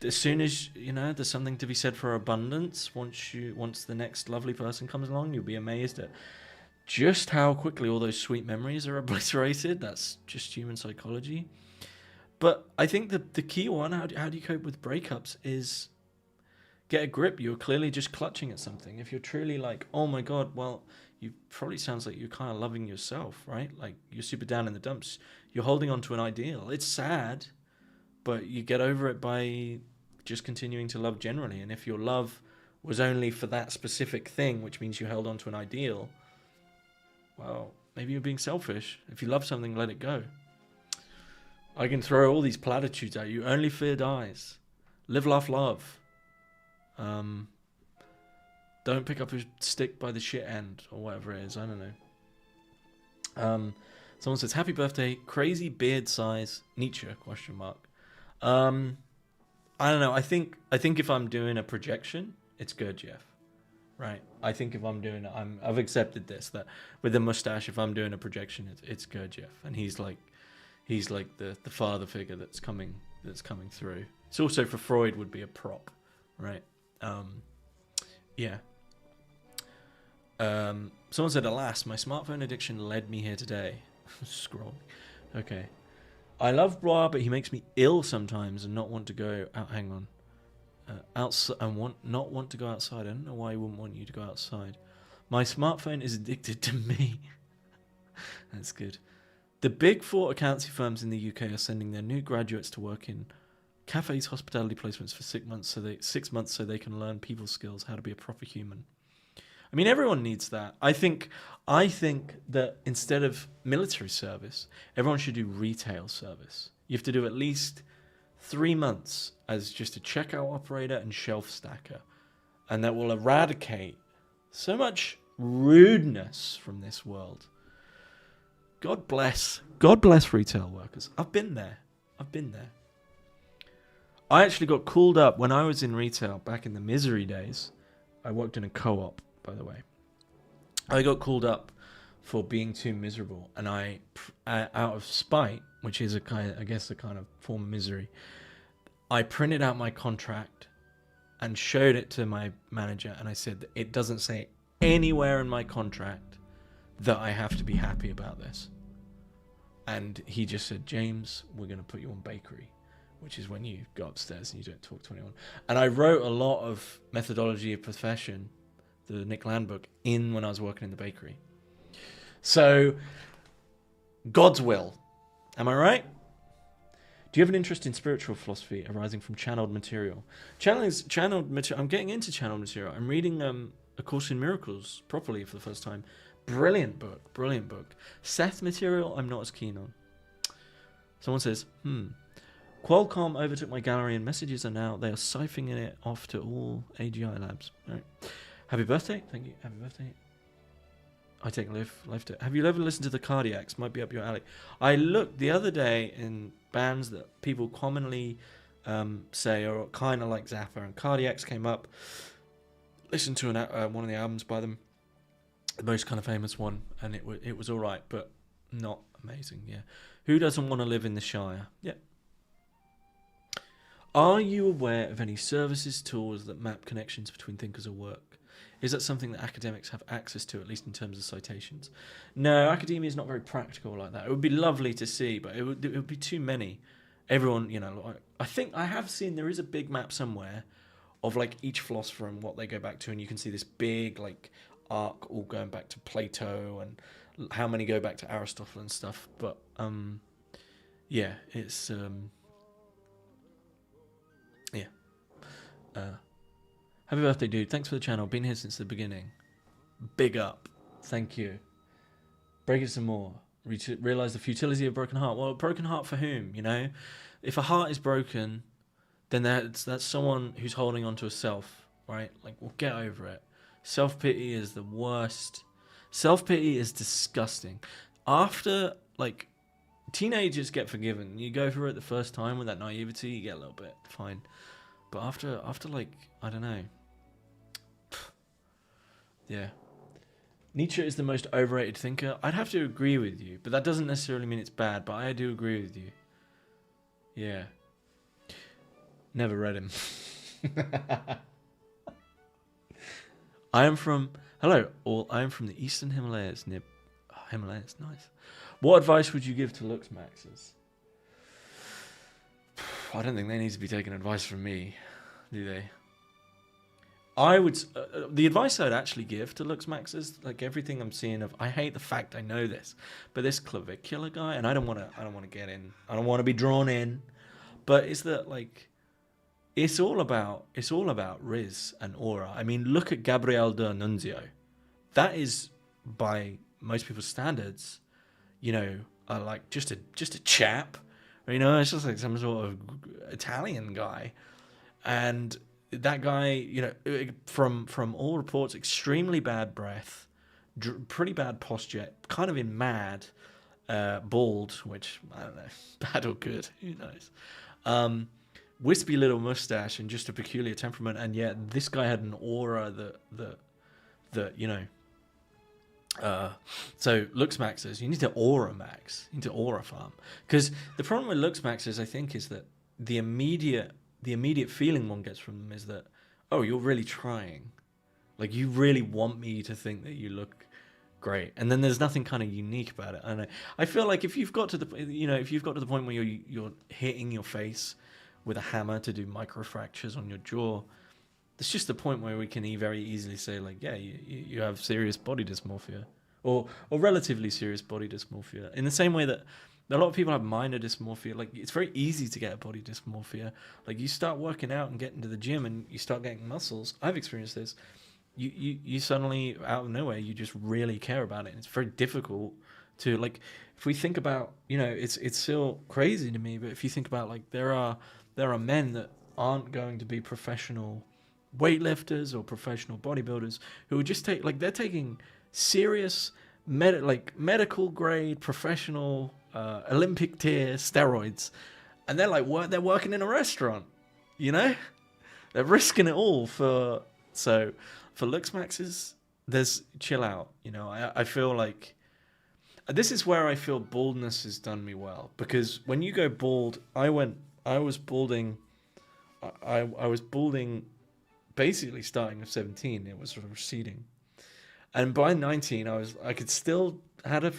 as soon as there's something to be said for abundance. Once the next lovely person comes along, you'll be amazed at just how quickly all those sweet memories are obliterated. That's just human psychology. But I think the key one, how do you cope with breakups, is get a grip. You're clearly just clutching at something. If you're truly like, oh my God, well, you probably sounds like you're kind of loving yourself, right? Like you're super down in the dumps. You're holding on to an ideal. It's sad, but you get over it by just continuing to love generally. And if your love was only for that specific thing, which means you held on to an ideal, well, maybe you're being selfish. If you love something, let it go. I can throw all these platitudes at you. Only fear dies. Live, laugh, love. Don't pick up a stick by the shit end, or whatever it is. I don't know. Someone says, happy birthday, crazy beard size, Nietzsche, question mark. I don't know. I think if I'm doing a projection, it's Gurdjieff. Right. I think if I'm doing it, I've accepted this, that with the mustache, if I'm doing a projection, it's Gurdjieff, and he's like the father figure that's coming through. It's also, for Freud, would be a prop, right? Yeah. Someone said, alas, my smartphone addiction led me here today. Scroll. Okay. I love Blah, but he makes me ill sometimes and not want to go out. Hang on. Outside and not want to go outside. I don't know why he wouldn't want you to go outside. My smartphone is addicted to me. That's good. The big 4 accountancy firms in the UK are sending their new graduates to work in cafes, hospitality placements for 6 months, so they can learn people skills, how to be a proper human. I mean, everyone needs that. I think that instead of military service, everyone should do retail service. You have to do at least 3 months as just a checkout operator and shelf stacker, and that will eradicate so much rudeness from this world. God bless retail workers. I've been there. I actually got called up when I was in retail back in the misery days. I worked in a co-op, by the way. I got called up for being too miserable, and I, out of spite, which is a kind of form of misery, I printed out my contract and showed it to my manager, and I said that it doesn't say anywhere in my contract that I have to be happy about this. And he just said, James, we're going to put you on bakery, which is when you go upstairs and you don't talk to anyone. And I wrote a lot of methodology of profession, the Nick Land book, when I was working in the bakery. So, God's will. Am I right? Do you have an interest in spiritual philosophy arising from channeled material? Channeled material. I'm getting into channeled material. I'm reading A Course in Miracles properly for the first time. Brilliant book. Seth material, I'm not as keen on. Someone says, Qualcomm overtook my gallery and messages they are siphoning it off to all AGI labs. All right. Happy birthday. Thank you. Happy birthday. I take life to. Have you ever listened to the Cardiacs? Might be up your alley. I looked the other day in bands that people commonly say are kind of like Zappa, and Cardiacs came up. Listened to one of the albums by them, the most kind of famous one, and it was all right, but not amazing. Yeah. Who doesn't want to live in the Shire? Yeah. Are you aware of any services, tools that map connections between thinkers or work? Is that something that academics have access to, at least in terms of citations? No, academia is not very practical like that. It would be lovely to see, but it would be too many. Everyone, I think I have seen there is a big map somewhere of like each philosopher and what they go back to, and you can see this big like arc all going back to Plato and how many go back to Aristotle and stuff. But yeah, it's happy birthday, dude. Thanks for the channel. Been here since the beginning. Big up. Thank you. Break it some more. realize the futility of broken heart. Well, a broken heart for whom? You know, if a heart is broken, then that's someone who's holding on to a self, right? Like, we'll get over it. Self-pity is the worst. Self-pity is disgusting. After, like, teenagers get forgiven. You go through it the first time with that naivety, you get a little bit fine. But after like, I don't know. Yeah. Nietzsche is the most overrated thinker. I'd have to agree with you, but that doesn't necessarily mean it's bad, but I do agree with you. Yeah. Never read him. I am from the Eastern Himalayas near Himalayas, nice. What advice would you give to Looksmaxxers? I don't think they need to be taking advice from me, do they? I would the advice I'd actually give to Looksmaxxers, like everything I'm seeing of, I hate the fact I know this, but this clavicular guy, and I don't want to get in, I don't want to be drawn in, but it's that, like, it's all about Riz and aura. I mean, look at Gabriel D'Annunzio. That is, by most people's standards, you know, like just a chap, you know, it's just like some sort of Italian guy, and that guy, you know, from all reports, extremely bad breath, pretty bad posture, kind of in mad, bald, which I don't know, bad or good, who knows. Wispy little mustache and just a peculiar temperament, and yet this guy had an aura that you know. So Looksmaxxers, you need to aura max, you need to aura farm, because the problem with Looksmaxxers, I think, is that the immediate feeling one gets from them is that, oh, you're really trying, like, you really want me to think that you look great, and then there's nothing kind of unique about it. And I feel like if you've got to the point where you're hitting your face with a hammer to do microfractures on your jaw, it's just the point where we can very easily say, like, yeah, you have serious body dysmorphia, or relatively serious body dysmorphia, in the same way that a lot of people have minor dysmorphia. Like, it's very easy to get a body dysmorphia. Like, you start working out and get into the gym and you start getting muscles. I've experienced this. You suddenly, out of nowhere, you just really care about it. And it's very difficult to, like, if we think about, you know, it's still crazy to me, but if you think about, like, there are men that aren't going to be professional weightlifters or professional bodybuilders who would just they're taking serious medical grade professional Olympic tier steroids, and they're working in a restaurant, you know, they're risking it all for Looksmaxxers. There's chill out, you know. I feel like this is where I feel baldness has done me well, because when you go bald, I was balding basically starting at 17. It was sort of receding, and by 19 I could still had a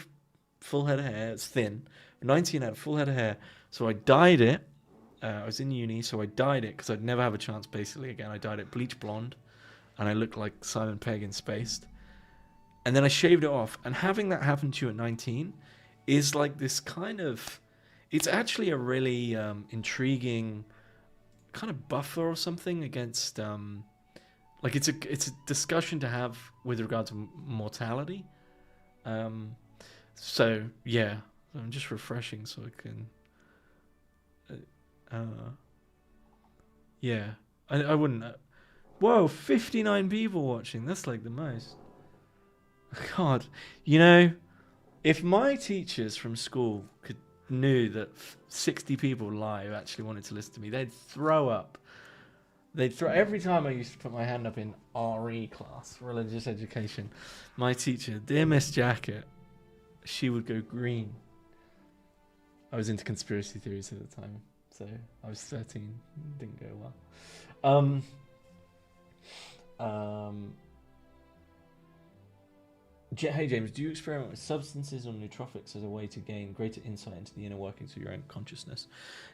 full head of hair. It's thin. 19 I had a full head of hair, so I dyed it. I was in uni, so I dyed it because I'd never have a chance basically again. I dyed it bleach blonde, and I looked like Simon Pegg in Spaced. And then I shaved it off, and having that happen to you at 19 is like this kind of, it's actually a really intriguing kind of buffer or something against like it's a discussion to have with regard to mortality. So yeah, I'm just refreshing so I can yeah, I wouldn't whoa, 59 people watching, that's like the most. God, you know, if my teachers from school knew that 60 people live actually wanted to listen to me, they'd throw up. Every time I used to put my hand up in RE class, religious education, my teacher, dear Miss Jacket, she would go green. I was into conspiracy theories at the time, so I was 13, didn't go well. Hey James, do you experiment with substances or nootropics as a way to gain greater insight into the inner workings of your own consciousness?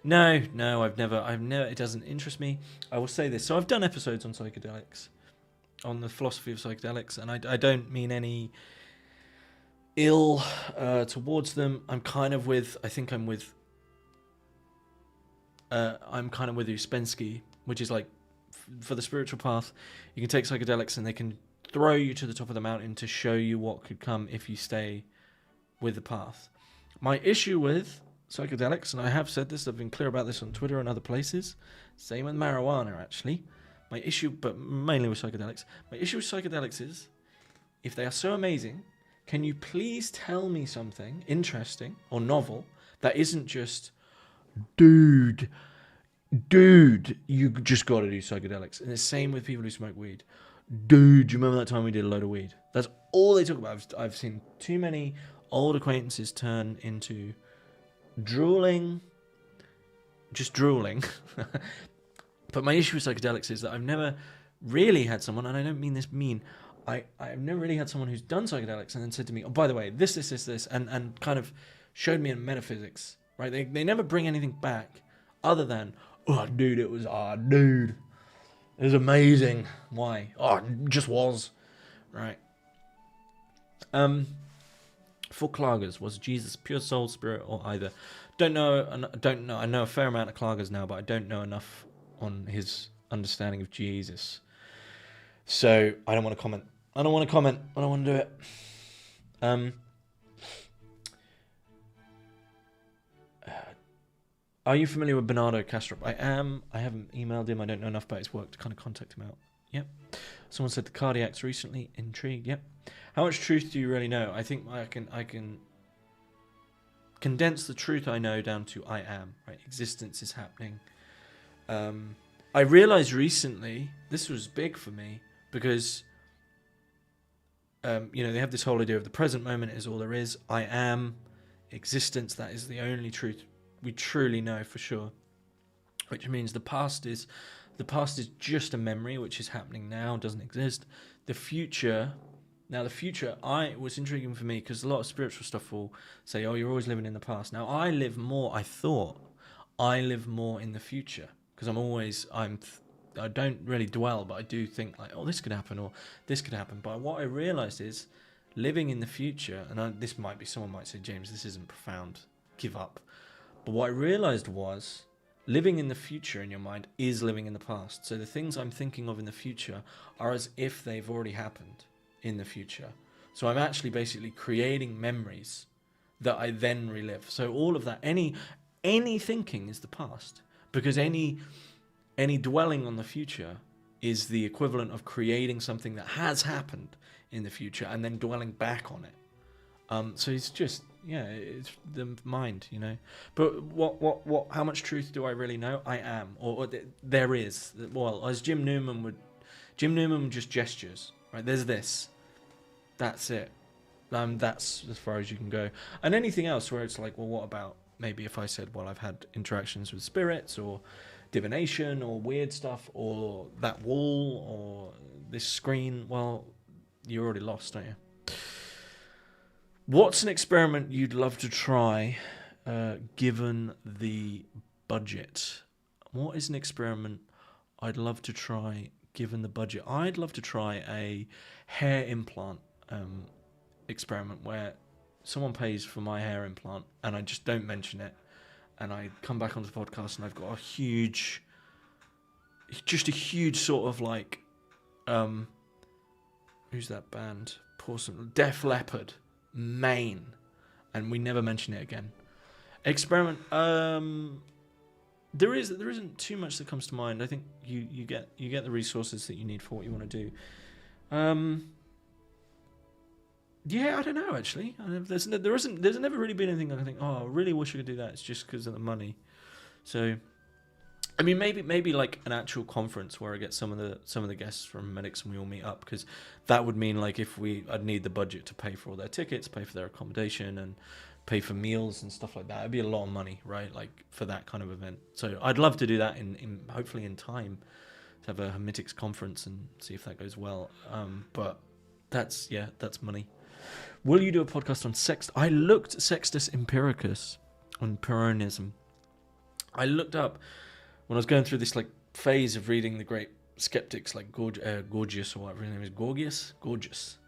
No, I've never, it doesn't interest me. I will say this. So I've done episodes on psychedelics, on the philosophy of psychedelics, and I don't mean any ill towards them. I'm kind of with Uspensky, which is like, for the spiritual path, you can take psychedelics and they can throw you to the top of the mountain to show you what could come if you stay with the path. My issue with psychedelics, and I have said this, I've been clear about this on Twitter and other places, same with marijuana actually, my issue, but mainly with psychedelics, my issue with psychedelics is, if they are so amazing, can you please tell me something interesting or novel that isn't just, dude, you just got to do psychedelics. And the same with people who smoke weed. Dude, do you remember that time we did a load of weed? That's all they talk about. I've seen too many old acquaintances turn into drooling. But my issue with psychedelics is that I've never really had someone, and I don't mean this mean, I've never really had someone who's done psychedelics and then said to me, oh, by the way, this, and kind of showed me in metaphysics, right? They never bring anything back other than, dude, it was amazing. Why? It just was, right? For Klages, was Jesus pure soul, spirit, or either? Don't know. I know a fair amount of Klages now, but I don't know enough on his understanding of Jesus. So I don't want to comment. I don't want to do it. Are you familiar with Bernardo Kastrup? I am. I haven't emailed him. I don't know enough about his work to kind of contact him out. Yep. Someone said the cardiacs recently. Intrigued. Yep. How much truth do you really know? I think I can condense the truth I know down to I am. Right. Existence is happening. I realized recently, this was big for me, because they have this whole idea of the present moment is all there is. I am. Existence, that is the only truth we truly know for sure, which means the past is just a memory which is happening now, doesn't exist. The future was intriguing for me because a lot of spiritual stuff will say, oh, you're always living in the past. Now I live more in the future, because I don't really dwell, but I do think like, oh, this could happen or this could happen. But what I realized is living in the future, and someone might say, James, this isn't profound, give up. But what I realized was living in the future in your mind is living in the past. So the things I'm thinking of in the future are as if they've already happened in the future. So I'm actually basically creating memories that I then relive. So all of that, any thinking is the past, because any dwelling on the future is the equivalent of creating something that has happened in the future and then dwelling back on it. So it's just, it's the mind, But what? How much truth do I really know? I am, or there is. Well, as Jim Newman just gestures, right? There's this. That's it. That's as far as you can go. And anything else where it's like, well, what about maybe if I said, well, I've had interactions with spirits or divination or weird stuff or that wall or this screen, well, you're already lost, aren't you? What's an experiment you'd love to try given the budget? What is an experiment I'd love to try given the budget? I'd love to try a hair implant experiment where someone pays for my hair implant and I just don't mention it, and I come back onto the podcast and I've got a huge sort of like, who's that band? Def Leppard mane, and we never mention it again. Experiment. There isn't too much that comes to mind. I think you get the resources that you need for what you want to do. I don't know actually. There's never really been anything I think, oh, I really wish I could do that. It's just because of the money. So, I mean, maybe like an actual conference where I get some of the guests from Medics and we all meet up, because that would mean like I'd need the budget to pay for all their tickets, pay for their accommodation, and pay for meals and stuff like that. It'd be a lot of money, right? Like for that kind of event. So I'd love to do that in hopefully in time to have a Hermetics conference and see if that goes well. But that's money. Will you do a podcast on sex? I looked at Sextus Empiricus on Pyrrhonism. I looked up when I was going through this like phase of reading the great skeptics like Gurdjieff or whatever his name is, Gorgias.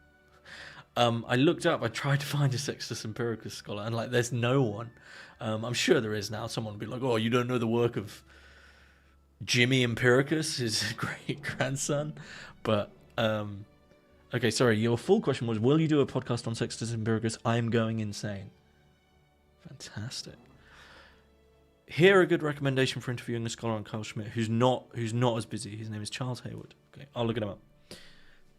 I looked up. I tried to find a Sextus Empiricus scholar, and like, there's no one. I'm sure there is now. Someone would be like, "Oh, you don't know the work of Jimmy Empiricus, his great grandson." But okay, sorry. Your full question was, will you do a podcast on Sextus Empiricus? I'm going insane. Fantastic. Here, a good recommendation for interviewing a scholar on Carl Schmitt who's not as busy. His name is Charles Hayward. Okay, I'll look him up.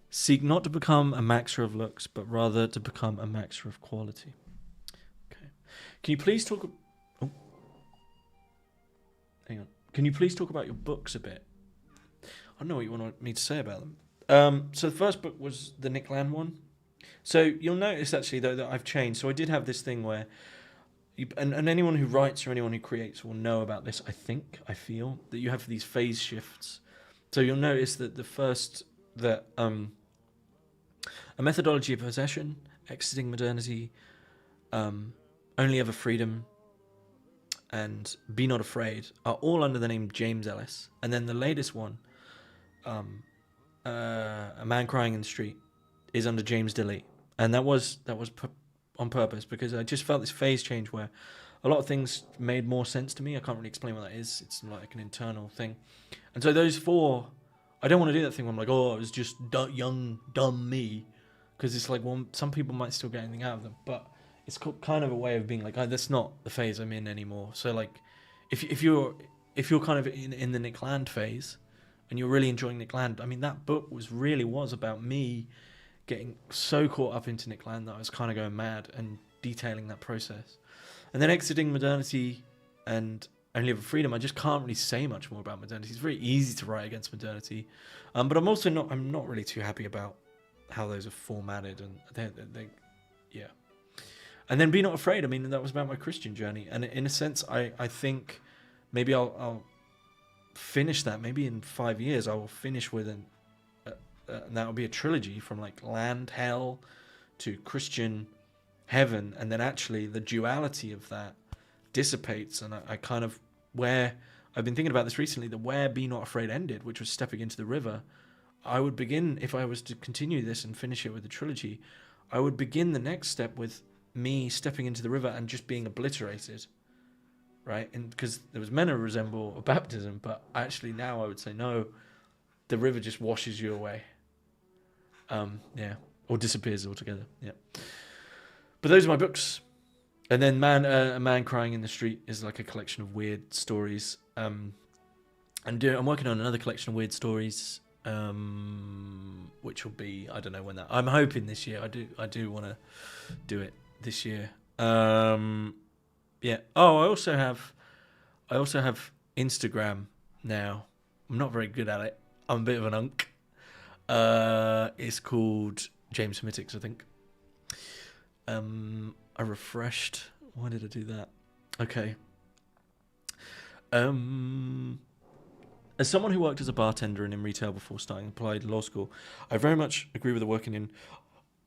Seek not to become a maxer of looks, but rather to become a maxer of quality. Okay. Can you please talk? Oh, hang on. Can you please talk about your books a bit? I don't know what you want me to say about them. So the first book was the Nick Land one. So you'll notice actually though that I've changed. So I did have this thing where, and anyone who writes or anyone who creates will know about this. I feel that you have these phase shifts. So you'll notice that the first that a methodology of possession, exiting modernity, only ever freedom, and Be Not Afraid are all under the name James Ellis. And then the latest one, A Man Crying in the Street, is under James Dilly. And that was on purpose, because I just felt this phase change where a lot of things made more sense to me. I can't really explain what that is. It's like an internal thing. And so those four, I don't want to do that thing where I'm like, oh, it was just young, dumb me. Because it's like, well, some people might still get anything out of them. But it's kind of a way of being like, oh, that's not the phase I'm in anymore. So like, if you're kind of in the Nick Land phase, and you're really enjoying Nick Land, I mean, that book was about me getting so caught up into Nick Land that I was kind of going mad and detailing that process. And then exiting modernity and Only Ever Freedom, I just can't really say much more about modernity. It's very easy to write against modernity. But I'm also not really too happy about how those are formatted, and they yeah. And then Be Not Afraid, I mean, that was about my Christian journey. And in a sense, I think maybe I'll finish that. Maybe in 5 years, I will finish with and that will be a trilogy from like land, hell, to Christian heaven. And then actually the duality of that dissipates. And I kind of, where I've been thinking about this recently, that where Be Not Afraid ended, which was stepping into the river, I would begin, if I was to continue this and finish it with the trilogy, I would begin the next step with me stepping into the river and just being obliterated, right? And because there was meant to resemble a baptism, but actually now I would say no, the river just washes you away, or disappears altogether. Yeah. But those are my books. And then A Man Crying in the Street is like a collection of weird stories. I'm working on another collection of weird stories, which will be, I don't know when that. I'm hoping this year. I do want to do it this year. Yeah. Oh, I also have Instagram now. I'm not very good at it. I'm a bit of an unk. It's called James Hermitics, I think. I refreshed. Why did I do that? Okay. As someone who worked as a bartender and in retail before starting applied law school, I very much agree with the working in.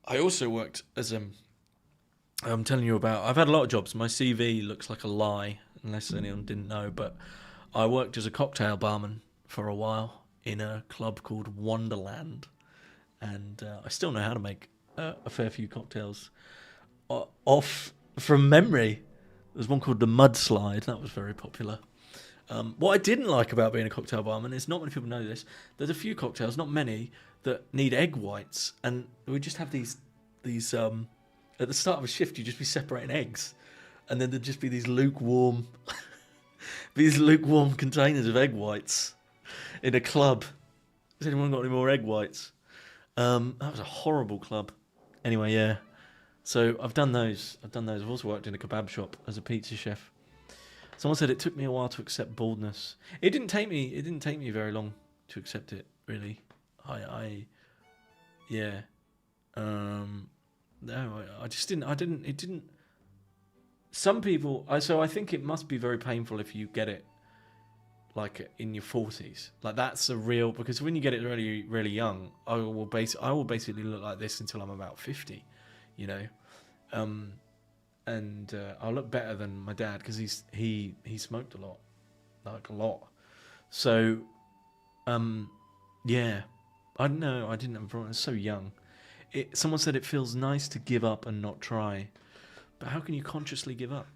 I also worked as I'm telling you about. I've had a lot of jobs. My CV looks like a lie, unless anyone didn't know. But I worked as a cocktail barman for a while in a club called Wonderland, and I still know how to make a fair few cocktails off from memory. There's one called the Mudslide. That was very popular. What I didn't like about being a cocktail barman is not many people know this. There's a few cocktails, not many, that need egg whites, and we just have these at the start of a shift, you'd just be separating eggs, and then there'd just be these lukewarm containers of egg whites in a club. Has anyone got any more egg whites? That was a horrible club. Anyway, yeah. So I've done those. I've also worked in a kebab shop as a pizza chef. Someone said it took me a while to accept baldness. It didn't take me very long to accept it, really. Yeah. No, I just didn't. It didn't. Some people. So I think it must be very painful if you get it, like in your 40s. Like that's a real, because when you get it really, really young, I will basically look like this until I'm about 50, you know. And I'll look better than my dad because he smoked a lot, like a lot. So, yeah, I don't know. I didn't have a problem. I was so young. Someone said it feels nice to give up and not try, but how can you consciously give up?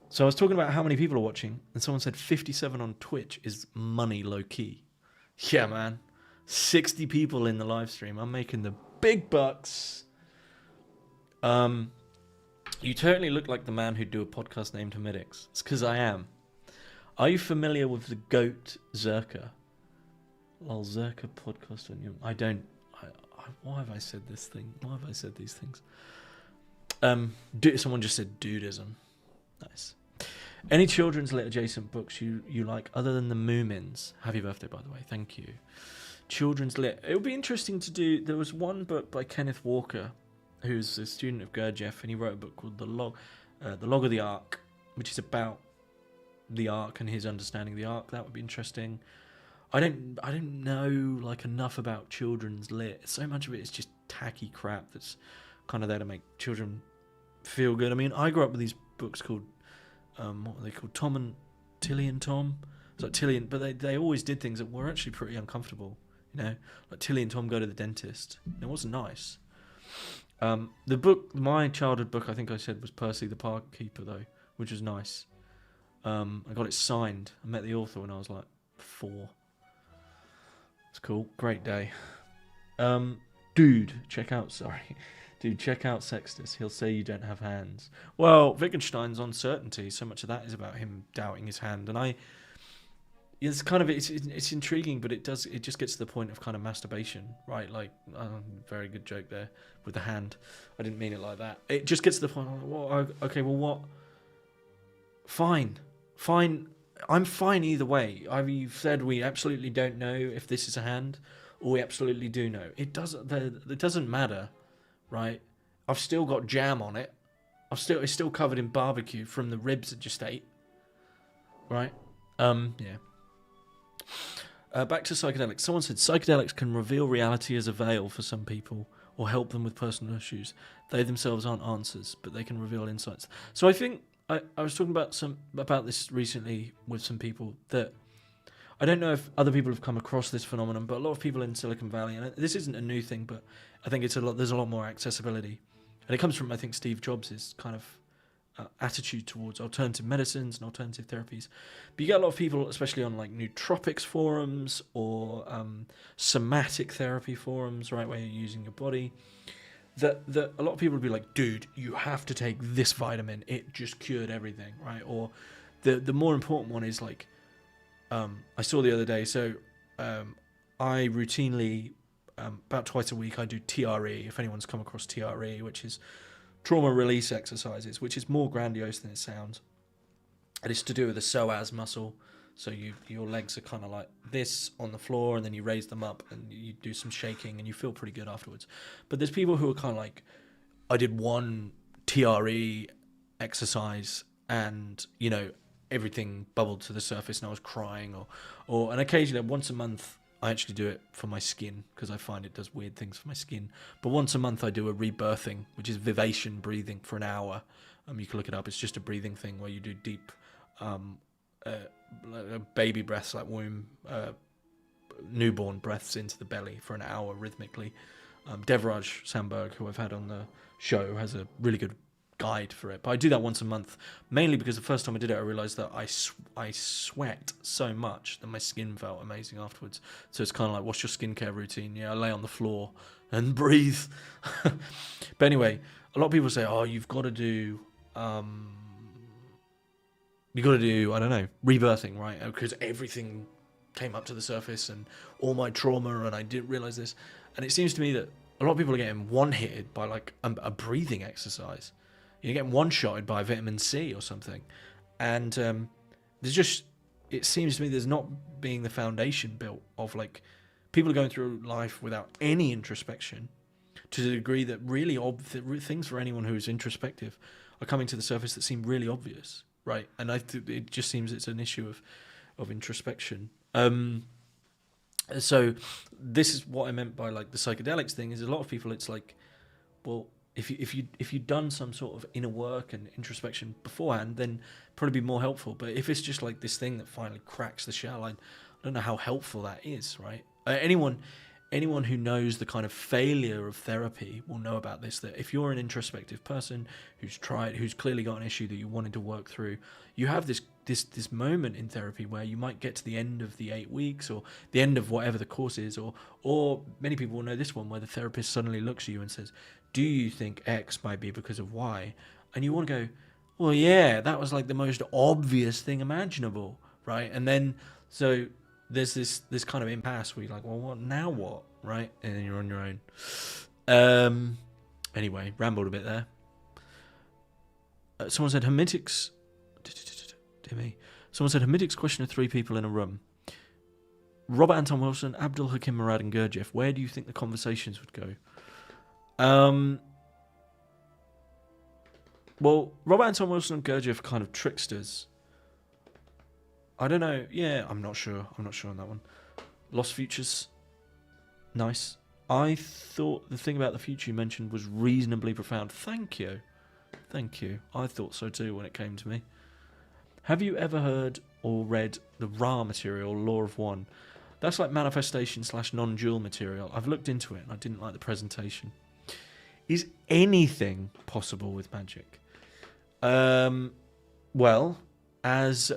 So I was talking about how many people are watching, and someone said 57 on Twitch is money low key. Yeah, man, 60 people in the live stream. I'm making the big bucks. You totally look like the man who'd do a podcast named Hermetics. It's because I am. Are you familiar with the goat Zerka? Lol, Zerka podcast on you. I don't. Why have I said this thing? Why have I said these things? Someone just said dudism. Nice. Any children's lit adjacent books you like other than the Moomins? Happy birthday, by the way. Thank you. Children's lit. It would be interesting to do. There was one book by Kenneth Walker, who's a student of Gurdjieff, and he wrote a book called The Log of the Ark, which is about the Ark and his understanding of the Ark. That would be interesting. I don't know like enough about children's lit. So much of it is just tacky crap that's kind of there to make children feel good. I mean, I grew up with these books called what were they called? Tom and Tilly and Tom. It's like Tilly and, but they always did things that were actually pretty uncomfortable. You know, like Tilly and Tom go to the dentist. It wasn't nice. The book, my childhood book, I think I said was Percy the Park Keeper though, which was nice. I got it signed. I met the author when I was like 4. It's cool. Great day. Dude, check out Sextus. He'll say you don't have hands. Well, Wittgenstein's Uncertainty, so much of that is about him doubting his hand, and it's kind of it's intriguing, but it just gets to the point of kind of masturbation, right? Like, very good joke there with the hand. I didn't mean it like that. It just gets to the point. Well, okay, well, what? Fine. I'm fine either way. You've said we absolutely don't know if this is a hand, or we absolutely do know. It doesn't matter, right? I've still got jam on it. It's still covered in barbecue from the ribs I just ate, right? Yeah. Back to psychedelics. Someone said psychedelics can reveal reality as a veil for some people, or help them with personal issues. They themselves aren't answers, but they can reveal insights. So I think I was talking about this recently with some people, that I don't know if other people have come across this phenomenon, but a lot of people in Silicon Valley, and this isn't a new thing, but I think there's a lot more accessibility, and it comes from, I think, Steve Jobs' kind of attitude towards alternative medicines and alternative therapies. But you get a lot of people, especially on like nootropics forums or somatic therapy forums, right, where you're using your body, that a lot of people would be like, dude, you have to take this vitamin, it just cured everything, right? Or the more important one is like, I saw the other day, so I routinely, about twice a week, I do TRE, if anyone's come across TRE, which is trauma release exercises, which is more grandiose than it sounds. And it's to do with the psoas muscle. So your legs are kind of like this on the floor, and then you raise them up and you do some shaking and you feel pretty good afterwards. But there's people who are kind of like, I did one TRE exercise and, you know, everything bubbled to the surface and I was crying, or and occasionally once a month I actually do it for my skin because I find it does weird things for my skin. But once a month I do a rebirthing, which is vivation breathing for an hour. You can look it up. It's just a breathing thing where you do deep baby breaths, like womb, newborn breaths into the belly for an hour rhythmically. Devraj Sandberg, who I've had on the show, has a really good guide for it. But I do that once a month, mainly because the first time I did it, I realized that I sweat so much that my skin felt amazing afterwards. So it's kind of like, what's your skincare routine? Yeah, I lay on the floor and breathe. But anyway, a lot of people say, oh, you've got to do, I don't know, rebirthing, right? Because everything came up to the surface and all my trauma, and I didn't realize this. And it seems to me that a lot of people are getting one-hitted by like a breathing exercise. You're getting one-shotted by vitamin C or something. And it seems to me there's not being the foundation built of like, people are going through life without any introspection, to the degree that really things for anyone who is introspective are coming to the surface that seem really obvious, right? And it just seems it's an issue of introspection. So this is what I meant by like the psychedelics thing, is a lot of people, it's like, well, if you've done some sort of inner work and introspection beforehand, then probably be more helpful. But if it's just like this thing that finally cracks the shell, I don't know how helpful that is, right? Anyone who knows the kind of failure of therapy will know about this, that if you're an introspective person who's clearly got an issue that you wanted to work through, you have this moment in therapy where you might get to the end of the 8 weeks or the end of whatever the course is, or many people will know this one, where the therapist suddenly looks at you and says, do you think X might be because of Y? and you want to go, well, yeah, that was like the most obvious thing imaginable, right? And then so there's this kind of impasse where you're like, well, what now? What, right? And then you're on your own. Anyway, rambled a bit there. Someone said Hermetics. Dear me. Someone said Hermetics question of 3 people in a room. Robert Anton Wilson, Abdul Hakim Murad, and Gurdjieff. Where do you think the conversations would go? Well, Robert Anton Wilson and Gurdjieff are kind of tricksters. I don't know. Yeah, I'm not sure. I'm not sure on that one. Lost Futures. Nice. I thought the thing about the future you mentioned was reasonably profound. Thank you. Thank you. I thought so too when it came to me. Have you ever heard or read the Ra material, Law of One? That's like manifestation / non-dual material. I've looked into it and I didn't like the presentation. Is anything possible with magic? Well, as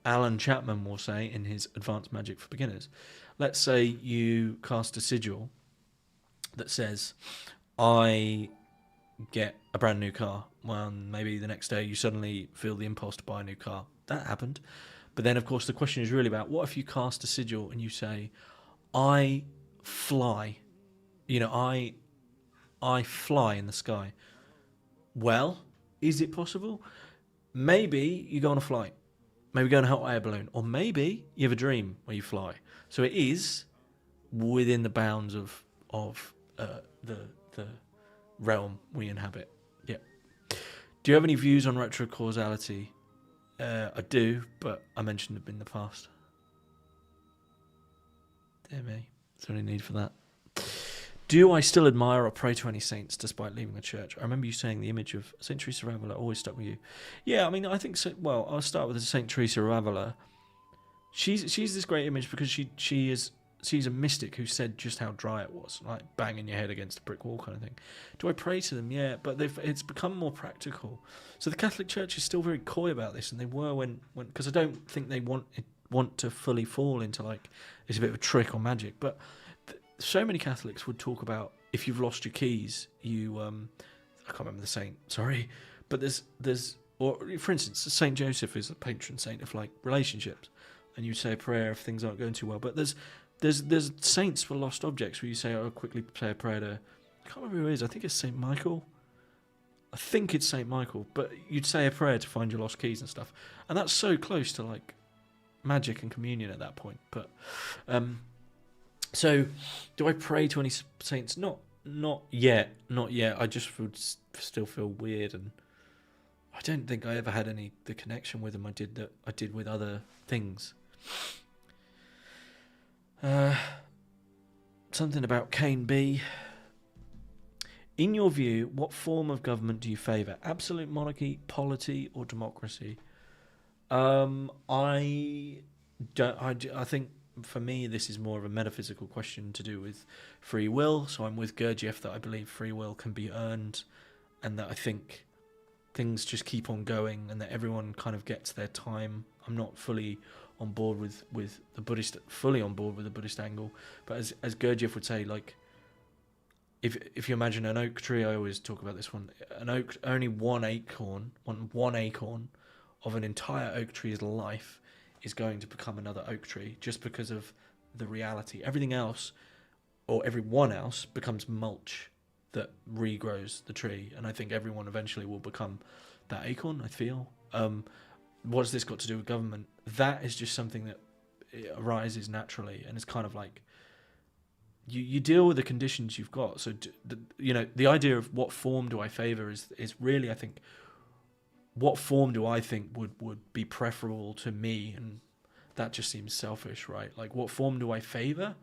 Alan Chapman will say in his Advanced Magic for Beginners, let's say you cast a sigil that says, I get a brand new car. Well, maybe the next day you suddenly feel the impulse to buy a new car. That happened. But then, of course, the question is really about, what if you cast a sigil and you say, I fly. You know, I fly in the sky. Well, is it possible? Maybe you go on a flight. Maybe go on a hot air balloon. Or maybe you have a dream where you fly. So it is within the bounds of the realm we inhabit. Yeah. Do you have any views on retrocausality? I do, but I mentioned them in the past. Dear me. Is there any need for that? Do I still admire or pray to any saints despite leaving the church? I remember you saying the image of St. Teresa of Avila always stuck with you. Yeah, I mean, I think so. Well, I'll start with St. Teresa of Avila. She's this great image because she's a mystic who said just how dry it was, like banging your head against a brick wall kind of thing. Do I pray to them? Yeah, but it's become more practical. So the Catholic Church is still very coy about this, and they were when because I don't think they want to fully fall into like it's a bit of a trick or magic, but. So many Catholics would talk about if you've lost your keys, you I can't remember the saint, sorry, but there's or for instance, Saint Joseph is the patron saint of like relationships, and you say a prayer if things aren't going too well. But there's saints for lost objects where you say, "Oh, quickly say a prayer to." I can't remember who it is. I think it's Saint Michael. I think it's Saint Michael, but you'd say a prayer to find your lost keys and stuff, and that's so close to like magic and communion at that point. But so, do I pray to any saints? Not yet. I just would still feel weird, and I don't think I ever had the connection with them I did with other things. Something about Kane B. In your view, what form of government do you favour? Absolute monarchy, polity, or democracy? I think. For me, this is more of a metaphysical question to do with free will. So I'm with Gurdjieff that I believe free will can be earned, and that I think things just keep on going, and that everyone kind of gets their time. I'm not fully on board with the Buddhist angle, but as Gurdjieff would say, like if you imagine an oak tree, I always talk about this one. An oak, only one acorn of an entire oak tree's life is going to become another oak tree just because of the reality. Everything else, or everyone else, becomes mulch that regrows the tree. And I think everyone eventually will become that acorn, I feel. What's this got to do with government? That is just something that arises naturally. And it's kind of like, you deal with the conditions you've got. So, the idea of what form do I favour is really, I think, what form do I think would be preferable to me? And that just seems selfish, right? Like, what form do I favour?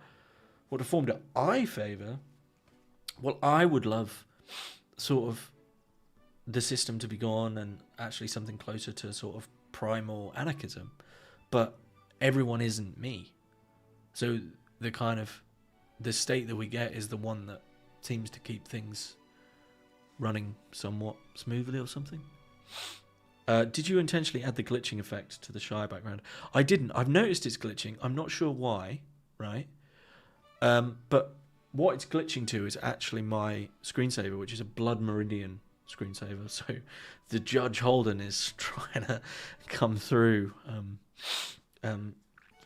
What form do I favour? Well, I would love sort of the system to be gone and actually something closer to sort of primal anarchism. But everyone isn't me. So the state that we get is the one that seems to keep things running somewhat smoothly or something. Did you intentionally add the glitching effect to the Shire background? I didn't. I've noticed it's glitching. I'm not sure why, right? But what it's glitching to is actually my screensaver, which is a Blood Meridian screensaver. So the Judge Holden is trying to come through.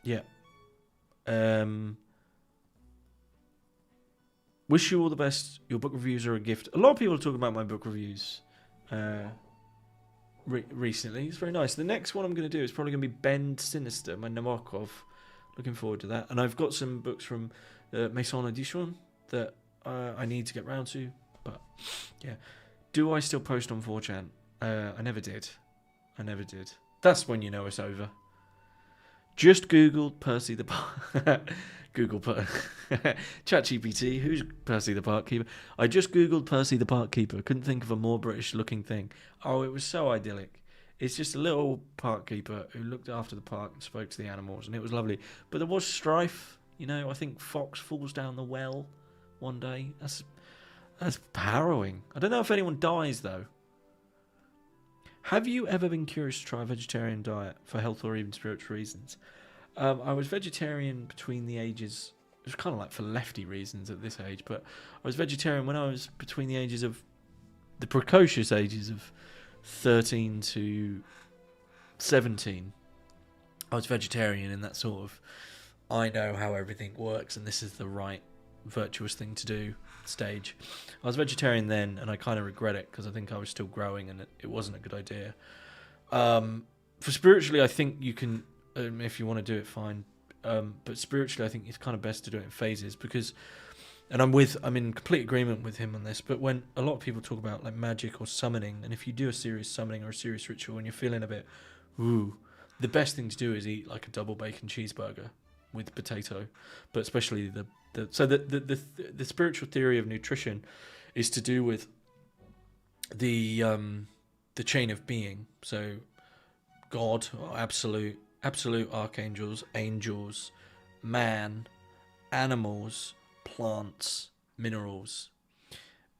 Yeah. Wish you all the best. Your book reviews are a gift. A lot of people are talking about my book reviews recently. It's very nice. The next one I'm going to do is probably going to be Bend Sinister, my Nabokov. Looking forward to that. And I've got some books from Maison Edition that I need to get round to. But yeah. Do I still post on 4chan? I never did. That's when you know it's over. Just Googled Percy the ChatGPT, who's Percy the Park Keeper? I just Googled Percy the Park Keeper. Couldn't think of a more British looking thing. Oh, it was so idyllic. It's just a little park keeper who looked after the park and spoke to the animals, and it was lovely. But there was strife. I think Fox falls down the well one day. That's harrowing. I don't know if anyone dies, though. Have you ever been curious to try a vegetarian diet for health or even spiritual reasons? I was vegetarian between the ages... It was kind of like for lefty reasons at this age, but I was vegetarian when I was between the ages of... the precocious ages of 13 to 17. I was vegetarian in that sort of... I know how everything works and this is the right virtuous thing to do stage. I was vegetarian then, and I kind of regret it because I think I was still growing and it wasn't a good idea. For spiritually, I think you can, if you want to do it, fine. But spiritually, I think it's kind of best to do it in phases because, and I'm in complete agreement with him on this. But when a lot of people talk about like magic or summoning, and if you do a serious summoning or a serious ritual and you're feeling a bit, the best thing to do is eat like a double bacon cheeseburger with potato, but especially the spiritual theory of nutrition is to do with the chain of being. So God, or absolute archangels, angels, man, animals, plants, minerals,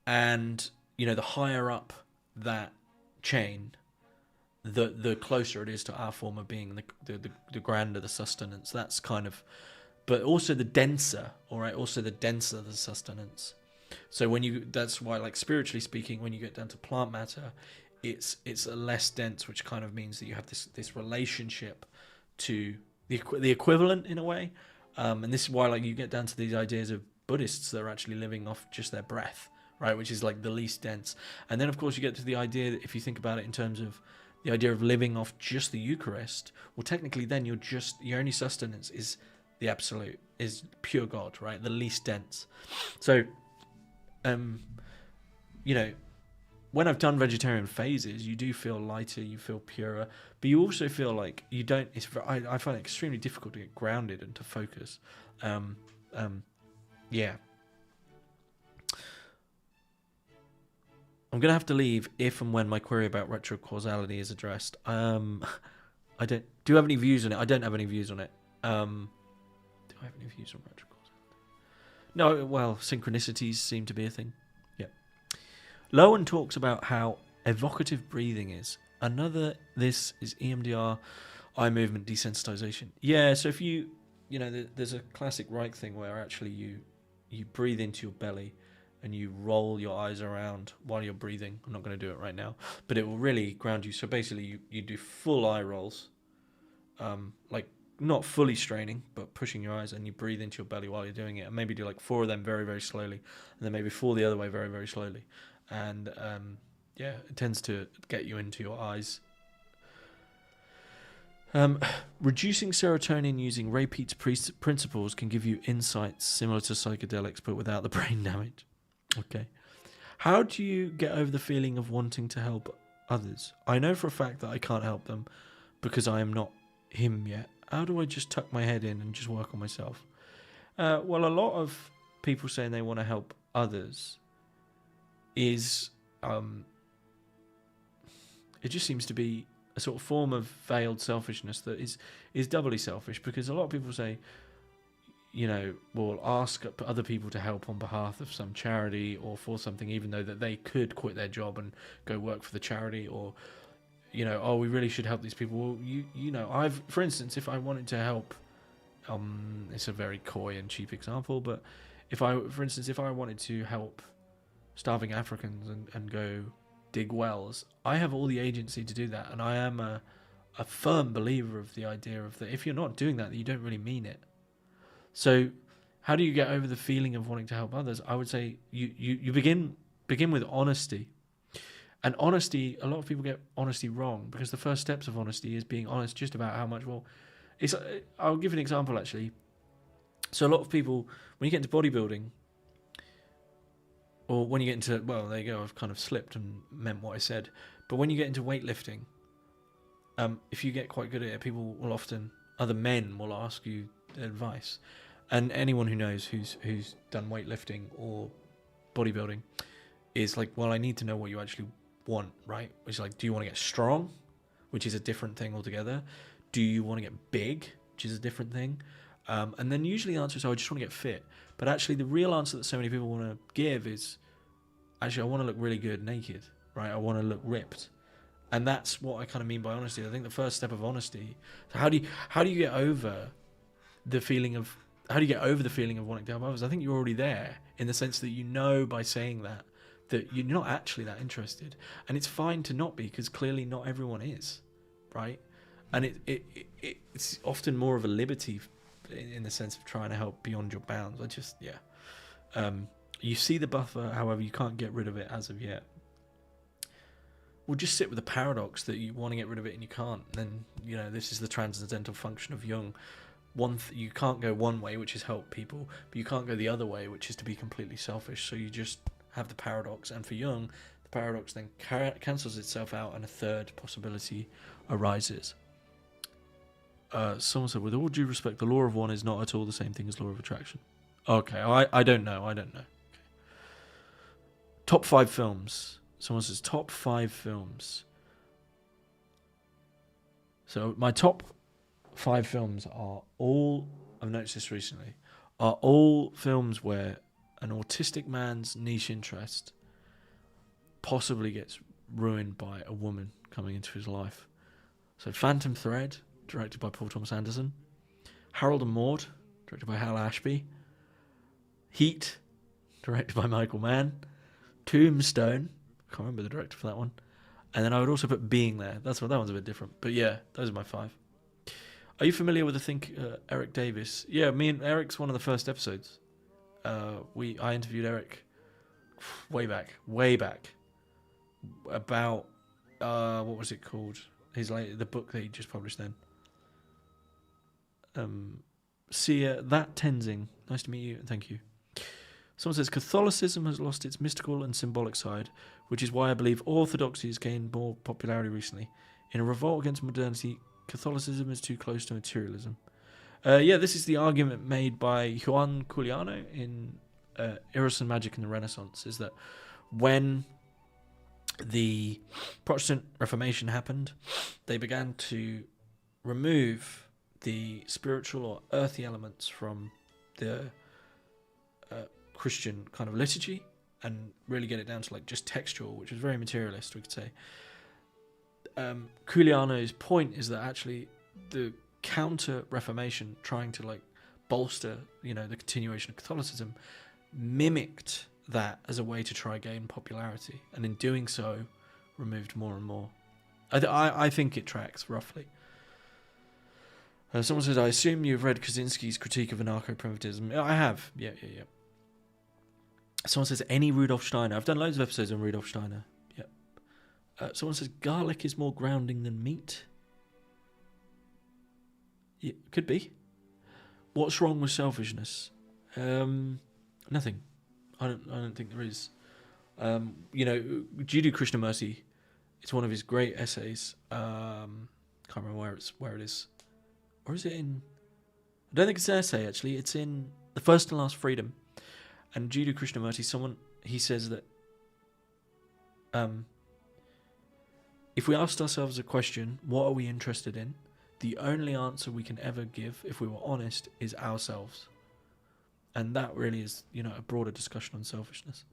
and the higher up that chain, the closer it is to our form of being, the grander the sustenance. That's kind of, but also the denser, all right. Also the denser the sustenance. So that's why, like spiritually speaking, when you get down to plant matter, it's a less dense, which kind of means that you have this relationship to the equivalent in a way. And this is why, like, you get down to these ideas of Buddhists that are actually living off just their breath, right, which is like the least dense. And then of course you get to the idea that if you think about it in terms of the idea of living off just the Eucharist, well, technically then your only sustenance is the absolute, is pure God, right? The least dense. So, when I've done vegetarian phases, you do feel lighter, you feel purer, but you also feel like you don't. I find it extremely difficult to get grounded and to focus. Yeah. I'm gonna have to leave if and when my query about retrocausality is addressed. I don't. Do you have any views on it? I don't have any views on it. Do I have any views on retrocausality? No. Well, synchronicities seem to be a thing. Yeah. Lowen talks about how evocative breathing is. This is EMDR, eye movement desensitization. Yeah. So if there's a classic Reich thing where actually you breathe into your belly and you roll your eyes around while you're breathing. I'm not going to do it right now, but it will really ground you. So basically you do full eye rolls, like not fully straining, but pushing your eyes, and you breathe into your belly while you're doing it, and maybe do like 4 of them very, very slowly, and then maybe 4 the other way very, very slowly. And it tends to get you into your eyes. Reducing serotonin using Ray Peat's principles can give you insights similar to psychedelics, but without the brain damage. Okay. How do you get over the feeling of wanting to help others? I know for a fact that I can't help them because I am not him yet. How do I just tuck my head in and just work on myself? Well, a lot of people saying they want to help others is it just seems to be a sort of form of veiled selfishness that is doubly selfish, because a lot of people say, will ask other people to help on behalf of some charity or for something, even though that they could quit their job and go work for the charity, or we really should help these people. Well, for instance, if I wanted to help, it's a very coy and cheap example, but For instance, if I wanted to help starving Africans and go dig wells, I have all the agency to do that, and I am a firm believer of the idea of that if you're not doing that, you don't really mean it. So how do you get over the feeling of wanting to help others? I would say you begin with honesty. And honesty, a lot of people get honesty wrong, because the first steps of honesty is being honest just about how much, I'll give you an example actually. So a lot of people, when you get into bodybuilding, or when you get into, well, there you go, I've kind of slipped and meant what I said. But when you get into weightlifting, if you get quite good at it, people will often, other men will ask you advice. And anyone who knows who's done weightlifting or bodybuilding is like, well, I need to know what you actually want, right? Which is like, do you want to get strong, which is a different thing altogether? Do you want to get big, which is a different thing? And then usually the answer is, I just want to get fit. But actually the real answer that so many people want to give is, actually, I want to look really good naked, right? I want to look ripped. And that's what I kind of mean by honesty. I think the first step of honesty, so how do you get over the feeling of wanting to help others? I think you're already there, in the sense that you know by saying that you're not actually that interested. And it's fine to not be, because clearly not everyone is, right? And it's often more of a liberty in the sense of trying to help beyond your bounds. You see the buffer, however, you can't get rid of it as of yet. Well, just sit with the paradox that you want to get rid of it and you can't. Then, this is the transcendental function of Jung. You can't go one way, which is help people, but you can't go the other way, which is to be completely selfish. So you just have the paradox. And for Jung, the paradox then cancels itself out and a third possibility arises. Someone said, with all due respect, the law of one is not at all the same thing as law of attraction. Okay, I don't know. Okay. Top 5 films. Someone says top 5 films. So my top 5 films are all, I've noticed this recently, are all films where an autistic man's niche interest possibly gets ruined by a woman coming into his life. So Phantom Thread, directed by Paul Thomas Anderson. Harold and Maude, directed by Hal Ashby. Heat, directed by Michael Mann. Tombstone, I can't remember the director for that one. And then I would also put Being there. That one's a bit different. But yeah, those are my 5. Are you familiar with the thinker Eric Davis? Yeah, me and Eric's one of the first episodes. I interviewed Eric way back about what was it called? The book that he just published then. That Tenzing. Nice to meet you, and thank you. Someone says, Catholicism has lost its mystical and symbolic side, which is why I believe Orthodoxy has gained more popularity recently. In a revolt against modernity, Catholicism is too close to materialism. This is the argument made by Juan Culiano in Eros and Magic in the Renaissance, is that when the Protestant Reformation happened, they began to remove the spiritual or earthy elements from the Christian kind of liturgy and really get it down to like just textual, which was very materialist, we could say. Culiano's point is that actually the counter-Reformation, trying to like bolster, the continuation of Catholicism, mimicked that as a way to try gain popularity, and in doing so, removed more and more. I think it tracks roughly. Someone says, I assume you've read Kaczynski's critique of anarcho-primitivism. I have. Yeah. Someone says, any Rudolf Steiner. I've done loads of episodes on Rudolf Steiner. Yeah. Someone says, garlic is more grounding than meat. Yeah, could be. What's wrong with selfishness? Nothing. I don't think there is. Jiddu Krishnamurti, it's one of his great essays. Can't remember where it is. Or is it in... I don't think it's an essay, actually. It's in The First and Last Freedom. And Jiddu Krishnamurti, he says that if we asked ourselves a question, what are we interested in? The only answer we can ever give, if we were honest, is ourselves. And that really is, a broader discussion on selfishness.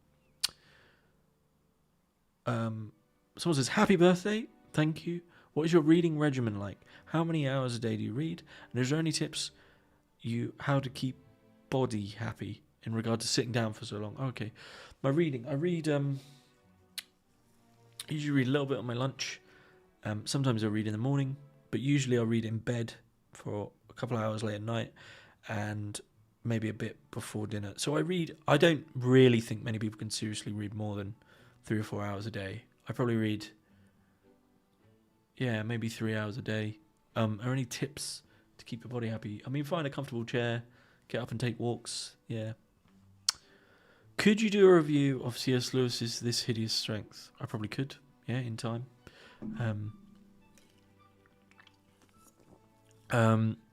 Someone says, happy birthday. Thank you. What is your reading regimen like? How many hours a day do you read? And is there any tips how to keep body happy in regard to sitting down for so long. Okay, my reading. I usually read a little bit on my lunch. Sometimes I read in the morning, but usually I read in bed for a couple of hours late at night, and maybe a bit before dinner. So I don't really think many people can seriously read more than 3 or 4 hours a day. I probably read, maybe 3 hours a day. Are any tips to keep your body happy? I mean, find a comfortable chair, get up and take walks. Yeah. Could you do a review of C.S. Lewis's This Hideous Strength? I probably could, in time.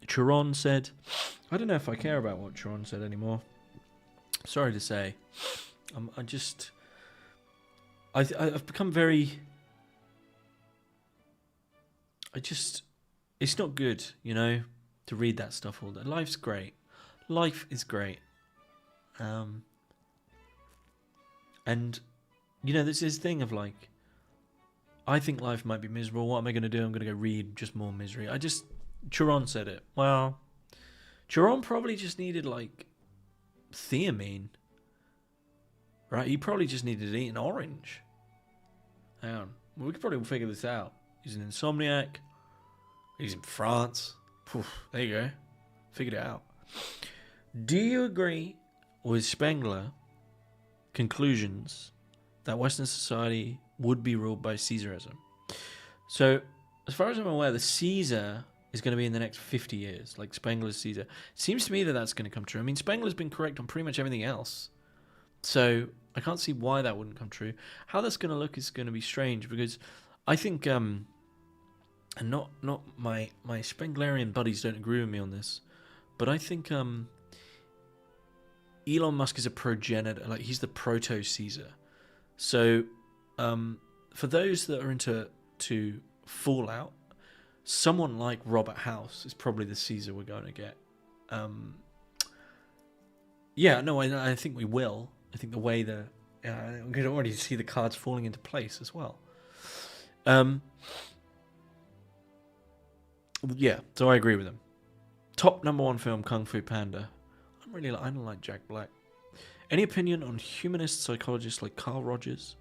Chiron said, I don't know if I care about what Chiron said anymore. Sorry to say. I've become very... it's not good, to read that stuff all day. Life's great. Life is great. And, there's this thing of like, I think life might be miserable. What am I going to do? I'm going to go read just more misery. Chiron said it. Well, Chiron probably just needed like thiamine. Right? He probably just needed to eat an orange. Hang on. Well, we could probably figure this out. He's an insomniac. He's in France. There you go. Figured it out. Do you agree with Spengler conclusions that Western society would be ruled by Caesarism? So, as far as I'm aware, the Caesar is going to be in the next 50 years, like Spengler's Caesar. Seems to me that that's going to come true. I mean, Spengler's been correct on pretty much everything else. So, I can't see why that wouldn't come true. How that's going to look is going to be strange, because I think, and not my Spenglerian buddies don't agree with me on this, but I think Elon Musk is a progenitor, like he's the proto-Caesar. So, for those that are into Fallout, someone like Robert House is probably the Caesar we're going to get. I think we will. I think the way we can already see the cards falling into place as well. So I agree with him. Top #1 film, Kung Fu Panda. I don't like Jack Black. Any opinion on humanist psychologists like Carl Rogers,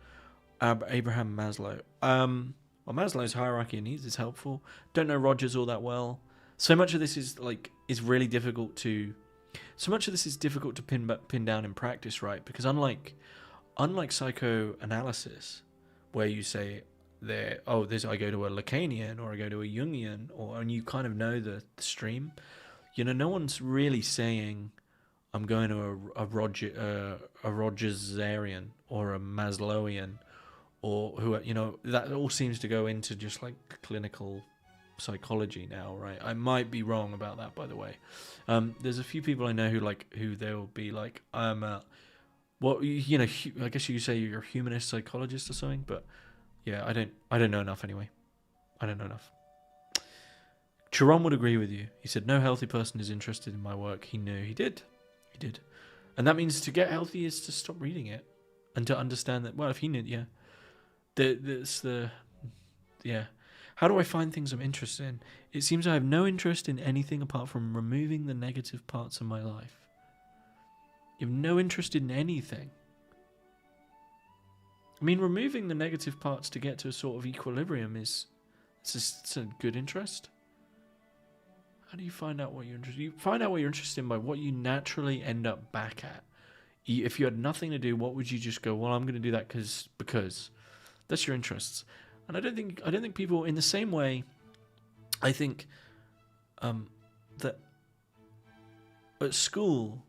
Abraham Maslow? Maslow's hierarchy of needs is helpful. Don't know Rogers all that well. So much of this is really difficult to. So much of this is difficult to pin down in practice, right? Because unlike psychoanalysis, where you say I go to a Lacanian or I go to a Jungian, and you kind of know the stream. No one's really saying I'm going to a Rogersarian or a Maslowian, or who that all seems to go into just like clinical psychology now, right? I might be wrong about that, by the way. There's a few people I know who they'll be like, I'm I guess you could say you're a humanist psychologist or something, but yeah, I don't know enough anyway. I don't know enough. Chiron would agree with you. He said, no healthy person is interested in my work. He knew. He did. And that means to get healthy is to stop reading it and to understand that, well, if he knew, how do I find things I'm interested in? It seems I have no interest in anything apart from removing the negative parts of my life. You have no interest in anything. I mean, removing the negative parts to get to a sort of equilibrium it's a good interest. How do you find out what you're interested in? You find out what you're interested in by what you naturally end up back at. If you had nothing to do, what would you just go, well, I'm going to do that because that's your interests. And I don't think people, in the same way, I think that at school,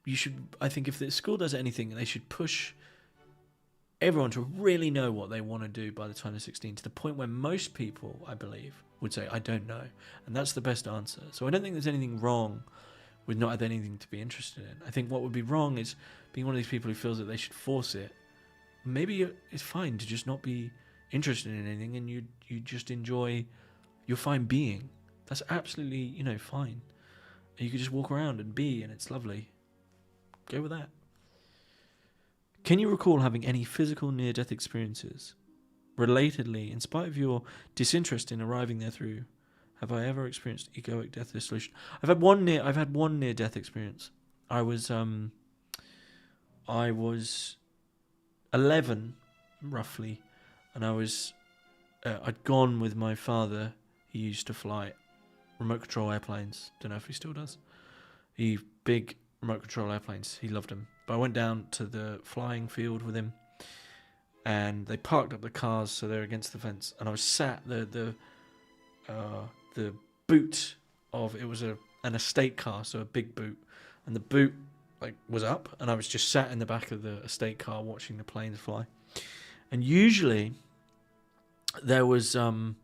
if the school does anything, they should push everyone to really know what they want to do by the time they're 16, to the point where most people, I believe, would say, I don't know. And that's the best answer. So I don't think there's anything wrong with not having anything to be interested in. I think what would be wrong is being one of these people who feels that they should force it. Maybe it's fine to just not be interested in anything, and you just enjoy your fine being. That's absolutely, fine. And you can just walk around and be, and it's lovely. Go with that. Can you recall having any physical near-death experiences? Relatedly, in spite of your disinterest in arriving there through, have I ever experienced egoic death dissolution? I've had one near-death experience. I was 11 roughly, and I'd gone with my father. He used to fly remote control airplanes. Don't know if he still does. Big remote control airplanes. He loved them. But I went down to the flying field with him, and they parked up the cars so they're against the fence. And I was sat the boot of it was an estate car, so a big boot, and the boot was up, and I was just sat in the back of the estate car watching the planes fly. And usually there was only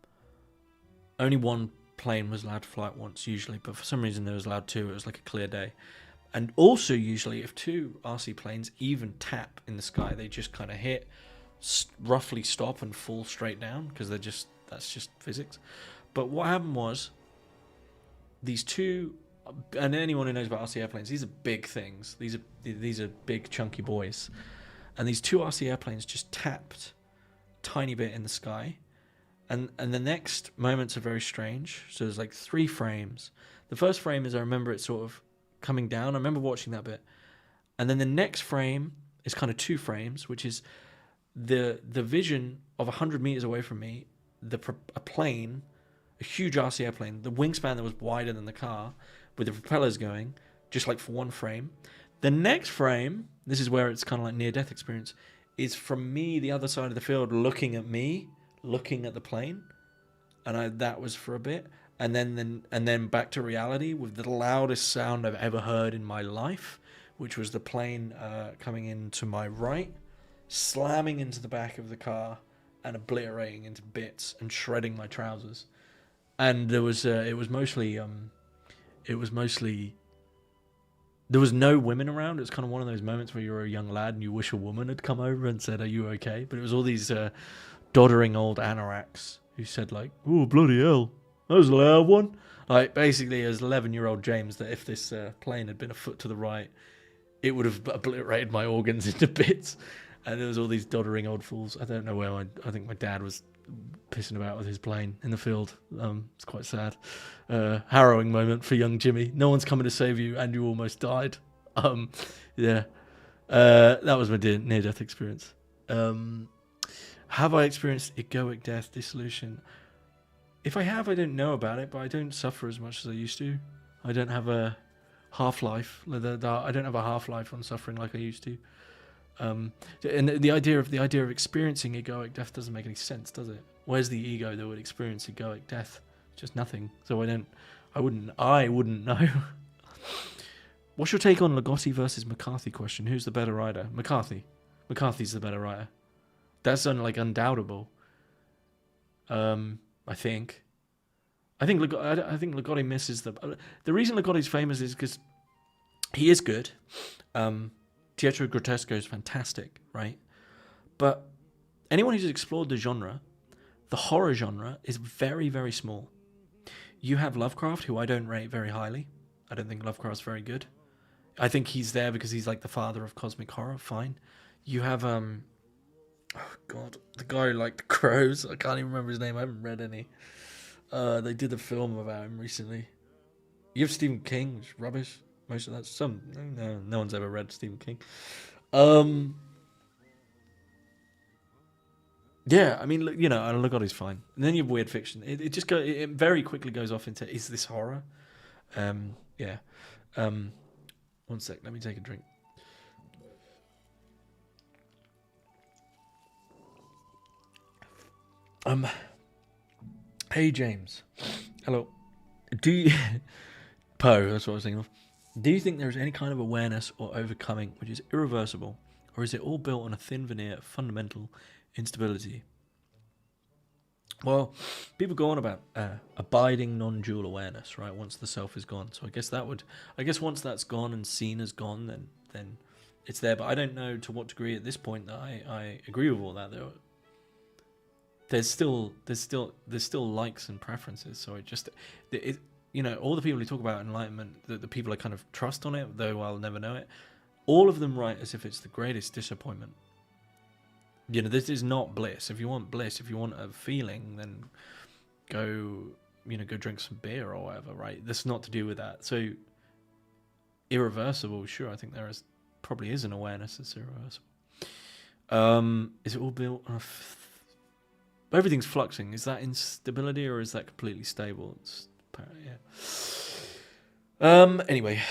one plane was allowed to fly at once usually, but for some reason there was allowed two. It was like a clear day. And also usually if two RC planes even tap in the sky, they just kind of hit, roughly stop and fall straight down, because that's just physics. But what happened was these two, and anyone who knows about RC airplanes, these are big things. These are big chunky boys, and these two RC airplanes just tapped a tiny bit in the sky, and the next moments are very strange. So there's like 3 frames. The first frame is, I remember it sort of coming down. I remember watching that bit, and then the next frame is kind of 2 frames, which is the vision of 100 meters away from me, a plane, a huge RC airplane, the wingspan that was wider than the car, with the propellers going, just like for 1 frame. The next frame, this is where it's kind of like near-death experience, is from me, the other side of the field, looking at me, looking at the plane, and that was for a bit, and then back to reality with the loudest sound I've ever heard in my life, which was the plane coming in to my right, slamming into the back of the car and obliterating into bits and shredding my trousers. And it was mostly there was no women around. It was kind of one of those moments where you're a young lad and you wish a woman had come over and said, "Are you okay?" But it was all these doddering old anoraks who said like, "Oh, bloody hell, that was a loud one." Like, basically, as 11-year-old James, that if this plane had been a foot to the right, it would have obliterated my organs into bits. And there was all these doddering old fools. I don't know where I think my dad was pissing about with his plane in the field. It's quite sad. Harrowing moment for young Jimmy. No one's coming to save you, and you almost died. Yeah. That was my near-death experience. Have I experienced egoic death, dissolution? If I have, I don't know about it, but I don't suffer as much as I used to. I don't have a half-life. I don't have a half-life on suffering like I used to. And the idea of experiencing egoic death doesn't make any sense, does it? Where's the ego that would experience egoic death? Just nothing. So I wouldn't know. What's your take on Ligotti versus McCarthy question? Who's the better writer? McCarthy. McCarthy's the better writer. That's undoubtable. I think Ligotti misses the reason Ligotti's famous is because he is good. Teatro Grotesco is fantastic, right? But anyone who's explored the genre, the horror genre, is very, very small. You have Lovecraft, who I don't rate very highly. I don't think Lovecraft's very good. I think he's there because he's like the father of cosmic horror, fine. You have, oh God, the guy who liked Crows. I can't even remember his name. I haven't read any. They did a film about him recently. You have Stephen King, which is rubbish. Most of that's no one's ever read Stephen King. Yeah, I mean, Ligotti's fine. And then you have weird fiction. It very quickly goes off into, is this horror? Yeah. One sec, let me take a drink. Hey James. Hello. Do you Poe, that's what I was thinking of. Do you think there is any kind of awareness or overcoming which is irreversible, or is it all built on a thin veneer of fundamental instability? Well, people go on about abiding non-dual awareness, right? Once the self is gone. So I guess once that's gone and seen as gone, then it's there. But I don't know to what degree at this point that I agree with all that. There's still likes and preferences. So all the people who talk about enlightenment, the people I kind of trust on it, though I'll never know it, all of them write as if it's the greatest disappointment. This is not bliss. If you want bliss, if you want a feeling, then go drink some beer or whatever, right? That's not to do with that. So irreversible, sure, I think there is probably is an awareness that's irreversible. Is it all built on everything's fluxing? Is that instability or is that completely stable? It's anyway,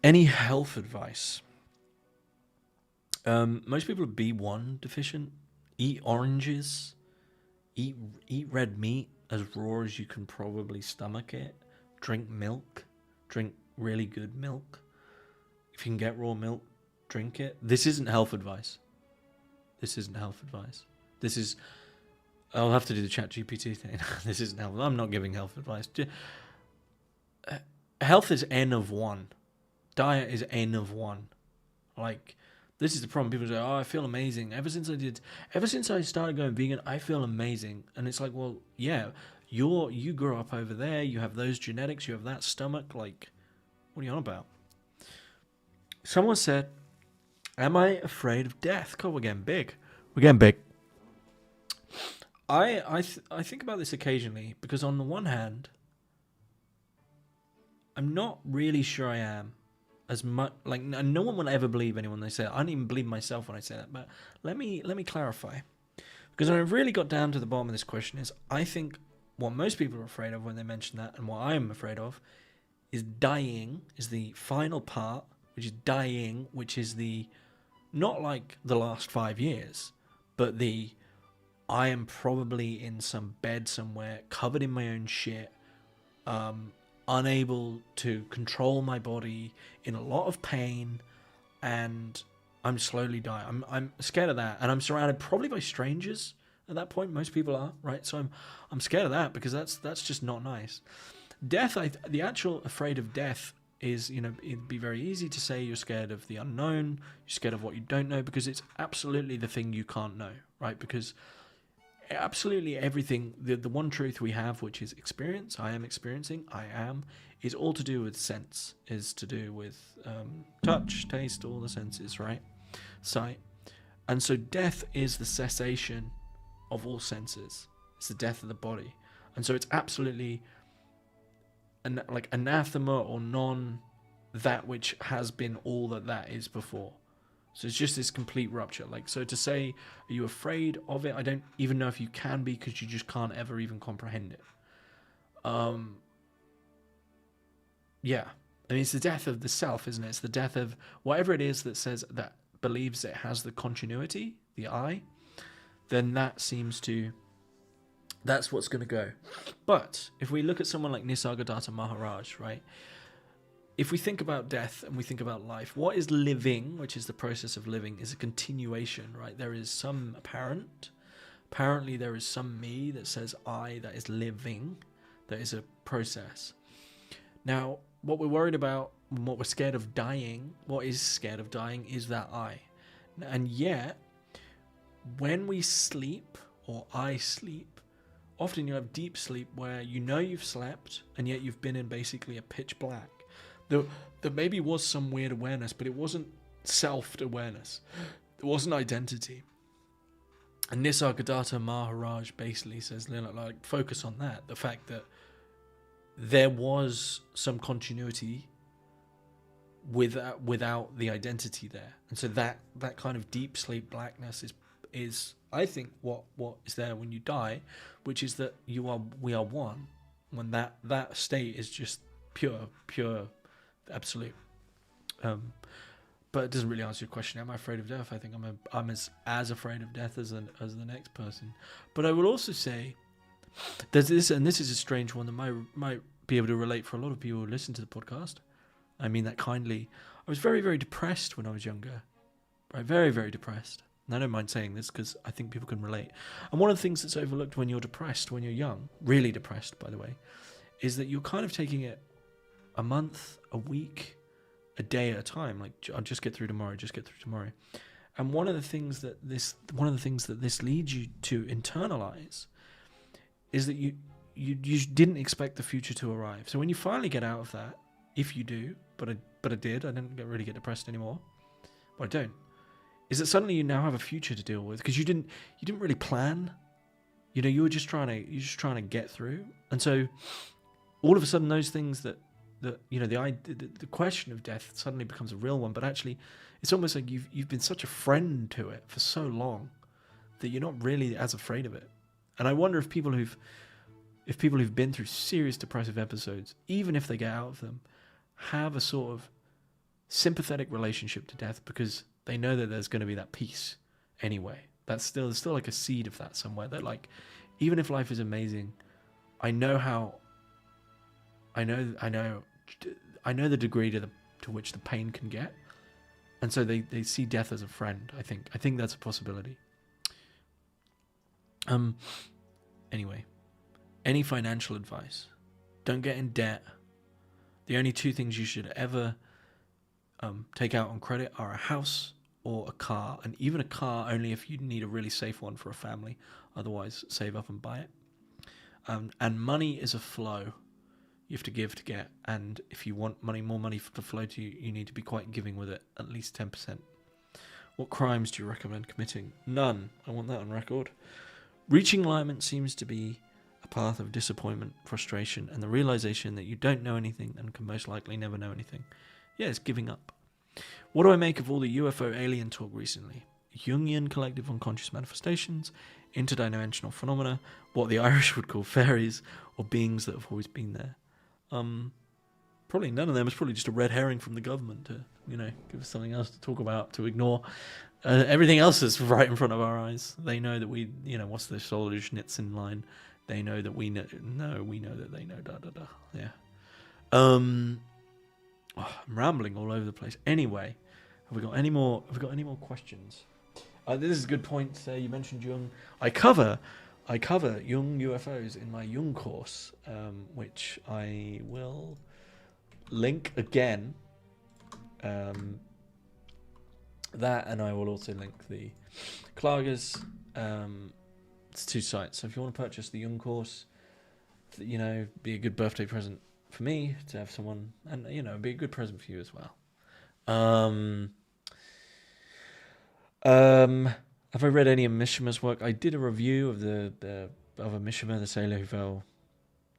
any health advice? Most people are B1 deficient. Eat oranges. Eat red meat as raw as you can probably stomach it. Drink milk. Drink really good milk. If you can get raw milk, drink it. This isn't health advice. This isn't health advice. This is... I'll have to do the ChatGPT thing. This isn't health. I'm not giving health advice. Health is N of 1. Diet is N of 1. Like, this is the problem. People say, oh, I feel amazing. Ever since I started going vegan, I feel amazing. And it's like, well, yeah, you grew up over there. You have those genetics. You have that stomach. Like, what are you on about? Someone said, am I afraid of death? God, we're getting big. We're getting big. I think about this occasionally because on the one hand, I'm not really sure I am as much. Like, no one will ever believe anyone they say. I don't even believe myself when I say that. But let me clarify, because when I really got down to the bottom of this question is, I think what most people are afraid of when they mention that, and what I am afraid of, is dying. Is the final part, which is dying, which is the not like the last 5 years, but the I am probably in some bed somewhere, covered in my own shit, unable to control my body, in a lot of pain, and I'm slowly dying. I'm scared of that, and I'm surrounded probably by strangers at that point. Most people are, right? So I'm scared of that because that's just not nice. Death, the actual afraid of death is, it'd be very easy to say you're scared of the unknown, you're scared of what you don't know, because it's absolutely the thing you can't know, right? Because absolutely everything, the one truth we have, which is experience, I am experiencing, is all to do with sense, is to do with touch, taste, all the senses, right? Sight. And so death is the cessation of all senses. It's the death of the body. And so it's absolutely like anathema or non that which has been all that is before. So it's just this complete rupture. Like, so to say, are you afraid of it? I don't even know if you can be, because you just can't ever even comprehend it. Yeah. I mean, it's the death of the self, isn't it? It's the death of whatever it is that says, that believes it has the continuity, the I, then that's what's going to go. But if we look at someone like Nisargadatta Maharaj, right? If we think about death and we think about life, what is living, which is the process of living, is a continuation, right? There is some apparently there is some me that says I, that is living, that is a process. Now, what we're worried about, what we're scared of dying, what is scared of dying is that I. And yet, when we sleep, or I sleep, often you have deep sleep where you've slept, and yet you've been in basically a pitch black. There maybe was some weird awareness, but it wasn't self-awareness. There wasn't identity. And Nisargadatta Maharaj basically says, like, focus on that. The fact that there was some continuity without the identity there. And so that kind of deep sleep blackness is I think what is there when you die, which is that we are one. When that state is just pure absolute. But it doesn't really answer your question. Am I afraid of death? I think I'm as afraid of death as the next person. But I would also say there's this, and this is a strange one that might be able to relate for a lot of people who listen to the podcast. I mean that kindly. I was very, very depressed when I was younger. Right, very, very depressed. And I don't mind saying this because I think people can relate. And one of the things that's overlooked when you're depressed, when you're young, really depressed, by the way, is that you're kind of taking it a month, a week, a day at a time. Like, I'll just get through tomorrow. And one of the things that this leads you to internalize is that you didn't expect the future to arrive. So when you finally get out of that, if you do, but I did. I didn't really get depressed anymore. But I don't. Is that suddenly you now have a future to deal with because you didn't really plan. You were just trying to get through, and so all of a sudden those things that that the question of death suddenly becomes a real one, but actually it's almost like you've been such a friend to it for so long that you're not really as afraid of it. And I wonder if people who've been through serious depressive episodes, even if they get out of them, have a sort of sympathetic relationship to death because they know that there's going to be that peace anyway. There's still like a seed of that somewhere, that like, even if life is amazing, I know the degree to which the pain can get, and so they see death as a friend. I think that's a possibility. Anyway, any financial advice? Don't get in debt. The only two things you should ever take out on credit are a house or a car, and even a car only if you need a really safe one for a family. Otherwise, save up and buy it. And money is a flow. You have to give to get, and if you want more money to flow to you, you need to be quite giving with it, at least 10%. What crimes do you recommend committing? None. I want that on record. Reaching enlightenment seems to be a path of disappointment, frustration, and the realization that you don't know anything and can most likely never know anything. Yeah, it's giving up. What do I make of all the UFO alien talk recently? Jungian collective unconscious manifestations, interdimensional phenomena, what the Irish would call fairies, or beings that have always been there. Probably none of them. It's probably just a red herring from the government to, give us something else to talk about, to ignore everything else that's right in front of our eyes. They know that we, what's the Solzhenitsyn line? They know that we know. No, we know that they know. Da da da. Yeah. I'm rambling all over the place. Anyway, have we got any more questions? This is a good point. You mentioned Jung. I cover Jung UFOs in my Jung course, which I will link again. That, and I will also link the Klagers. It's 2 sites. So if you want to purchase the Jung course, be a good birthday present for me to have someone, and be a good present for you as well. Have I read any of Mishima's work? I did a review of of a Mishima, the sailor who fell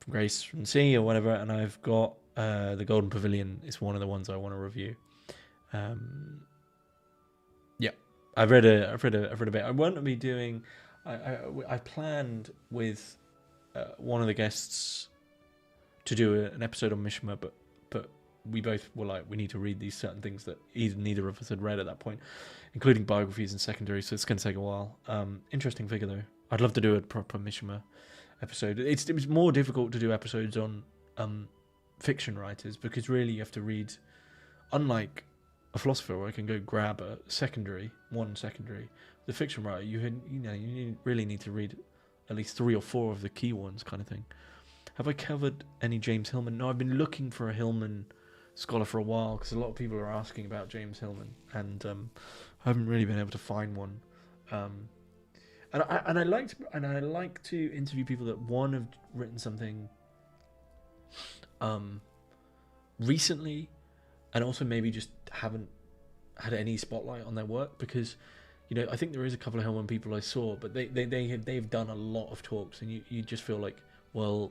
from grace from the sea or whatever, and I've got the Golden Pavilion is one of the ones I want to review. Yeah, I've read a bit. I want to be doing. I planned with one of the guests to do an episode on Mishima, but we both were like, we need to read these certain things that neither of us had read at that point, including biographies and secondary, so it's going to take a while. Interesting figure, though. I'd love to do a proper Mishima episode. It was more difficult to do episodes on fiction writers, because really you have to read, unlike a philosopher where I can go grab one secondary. The fiction writer, you really need to read at least 3 or 4 of the key ones, kind of thing. Have I covered any James Hillman? No, I've been looking for a Hillman scholar for a while, because a lot of people are asking about James Hillman, and I haven't really been able to find one. And I like to interview people that, one, have written something recently, and also maybe just haven't had any spotlight on their work, because I think there is a couple of Hillman people I saw, but they've done a lot of talks, and you just feel like, well,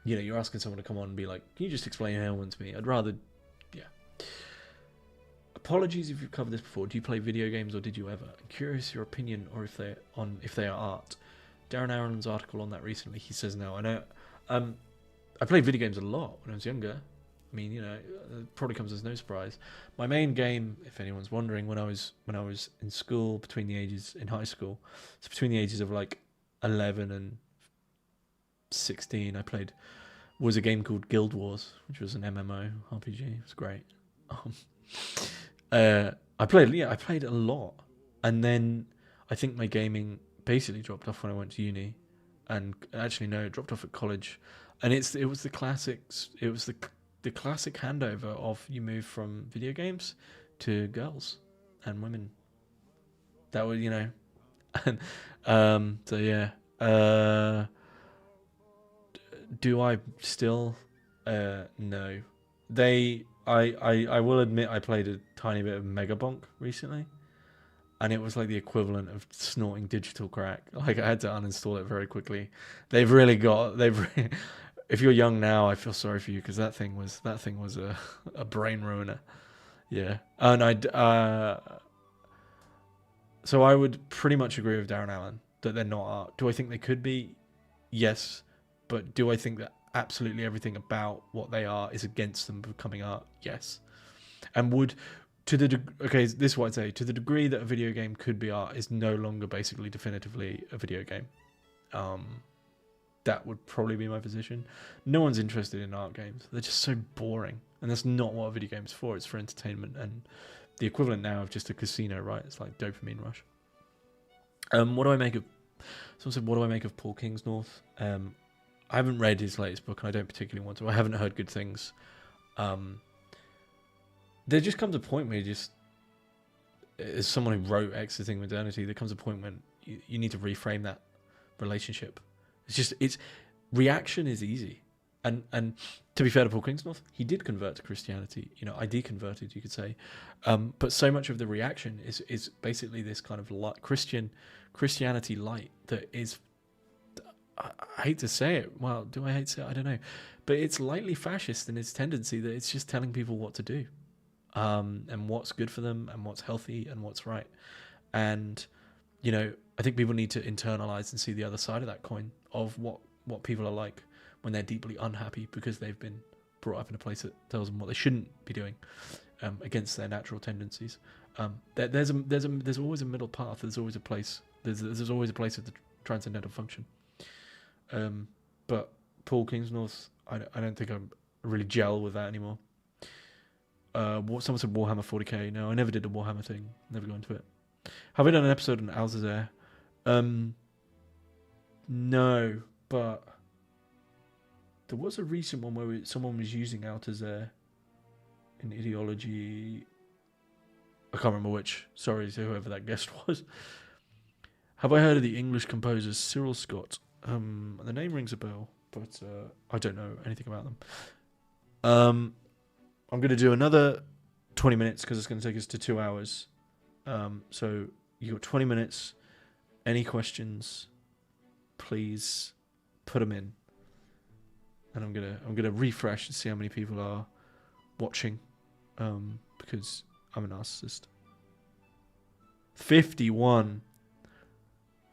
you're asking someone to come on and be like, can you just explain Hillman to me? I'd rather, yeah. Apologies if you've covered this before. Do you play video games, or did you ever? I'm curious your opinion, or if they are art. Darren Aaron's article on that recently, he says no. I know. I played video games a lot when I was younger. I mean, it probably comes as no surprise. My main game, if anyone's wondering, when I was in school, in high school, so between the ages of like 11 and 16, was a game called Guild Wars, which was an MMO RPG. It was great. I played a lot, and then I think my gaming basically dropped off when I went to uni, and actually no, it dropped off at college, and it was the classics. It was the classic handover of you move from video games to girls and women. That was and so yeah. Do I still? No. I will admit I played a tiny bit of Megabonk recently, and it was like the equivalent of snorting digital crack. Like, I had to uninstall it very quickly. if you're young now, I feel sorry for you because that thing was a brain ruiner. Yeah, and so I would pretty much agree with Darren Allen that they're not art. Do I think they could be? Yes, but do I think that absolutely everything about what they are is against them becoming art? Yes, and would this is what I'd say, to the degree that a video game could be art is no longer basically definitively a video game. That would probably be my position. No one's interested in art games. They're just so boring. And that's not what a video game is for. It's for entertainment and the equivalent now of just a casino, right? It's like dopamine rush. What do I make of... Someone said, what do I make of Paul Kingsnorth? I haven't read his latest book and I don't particularly want to. I haven't heard good things. There just comes a point where you just... As someone who wrote Exiting Modernity, there comes a point when you need to reframe that relationship. It's reaction is easy, and to be fair to Paul Kingsnorth, he did convert to Christianity. You know, I deconverted, you could say, but so much of the reaction is basically this kind of Christianity light that is. I hate to say it. Well, do I hate to say it? I don't know, but it's lightly fascist in its tendency that it's just telling people what to do, and what's good for them, and what's healthy, and what's right, and you know. I think people need to internalize and see the other side of that coin of what people are like when they're deeply unhappy because they've been brought up in a place that tells them what they shouldn't be doing against their natural tendencies. There's always a middle path. There's always a place. There's always a place of the transcendental function. But Paul Kingsnorth, I don't think I really gel with that anymore. Someone said Warhammer 40k. No, I never did the Warhammer thing. Never got into it. Have I done an episode on Alzazer? No, but there was a recent one where someone was using Alzazer in ideology. I can't remember which. Sorry to whoever that guest was. Have I heard of the English composer Cyril Scott? The name rings a bell, but I don't know anything about them. I'm going to do another 20 minutes because it's going to take us to 2 hours. So you got 20 minutes. Any questions? Please put them in, and I'm gonna refresh and see how many people are watching, because I'm a narcissist. 51.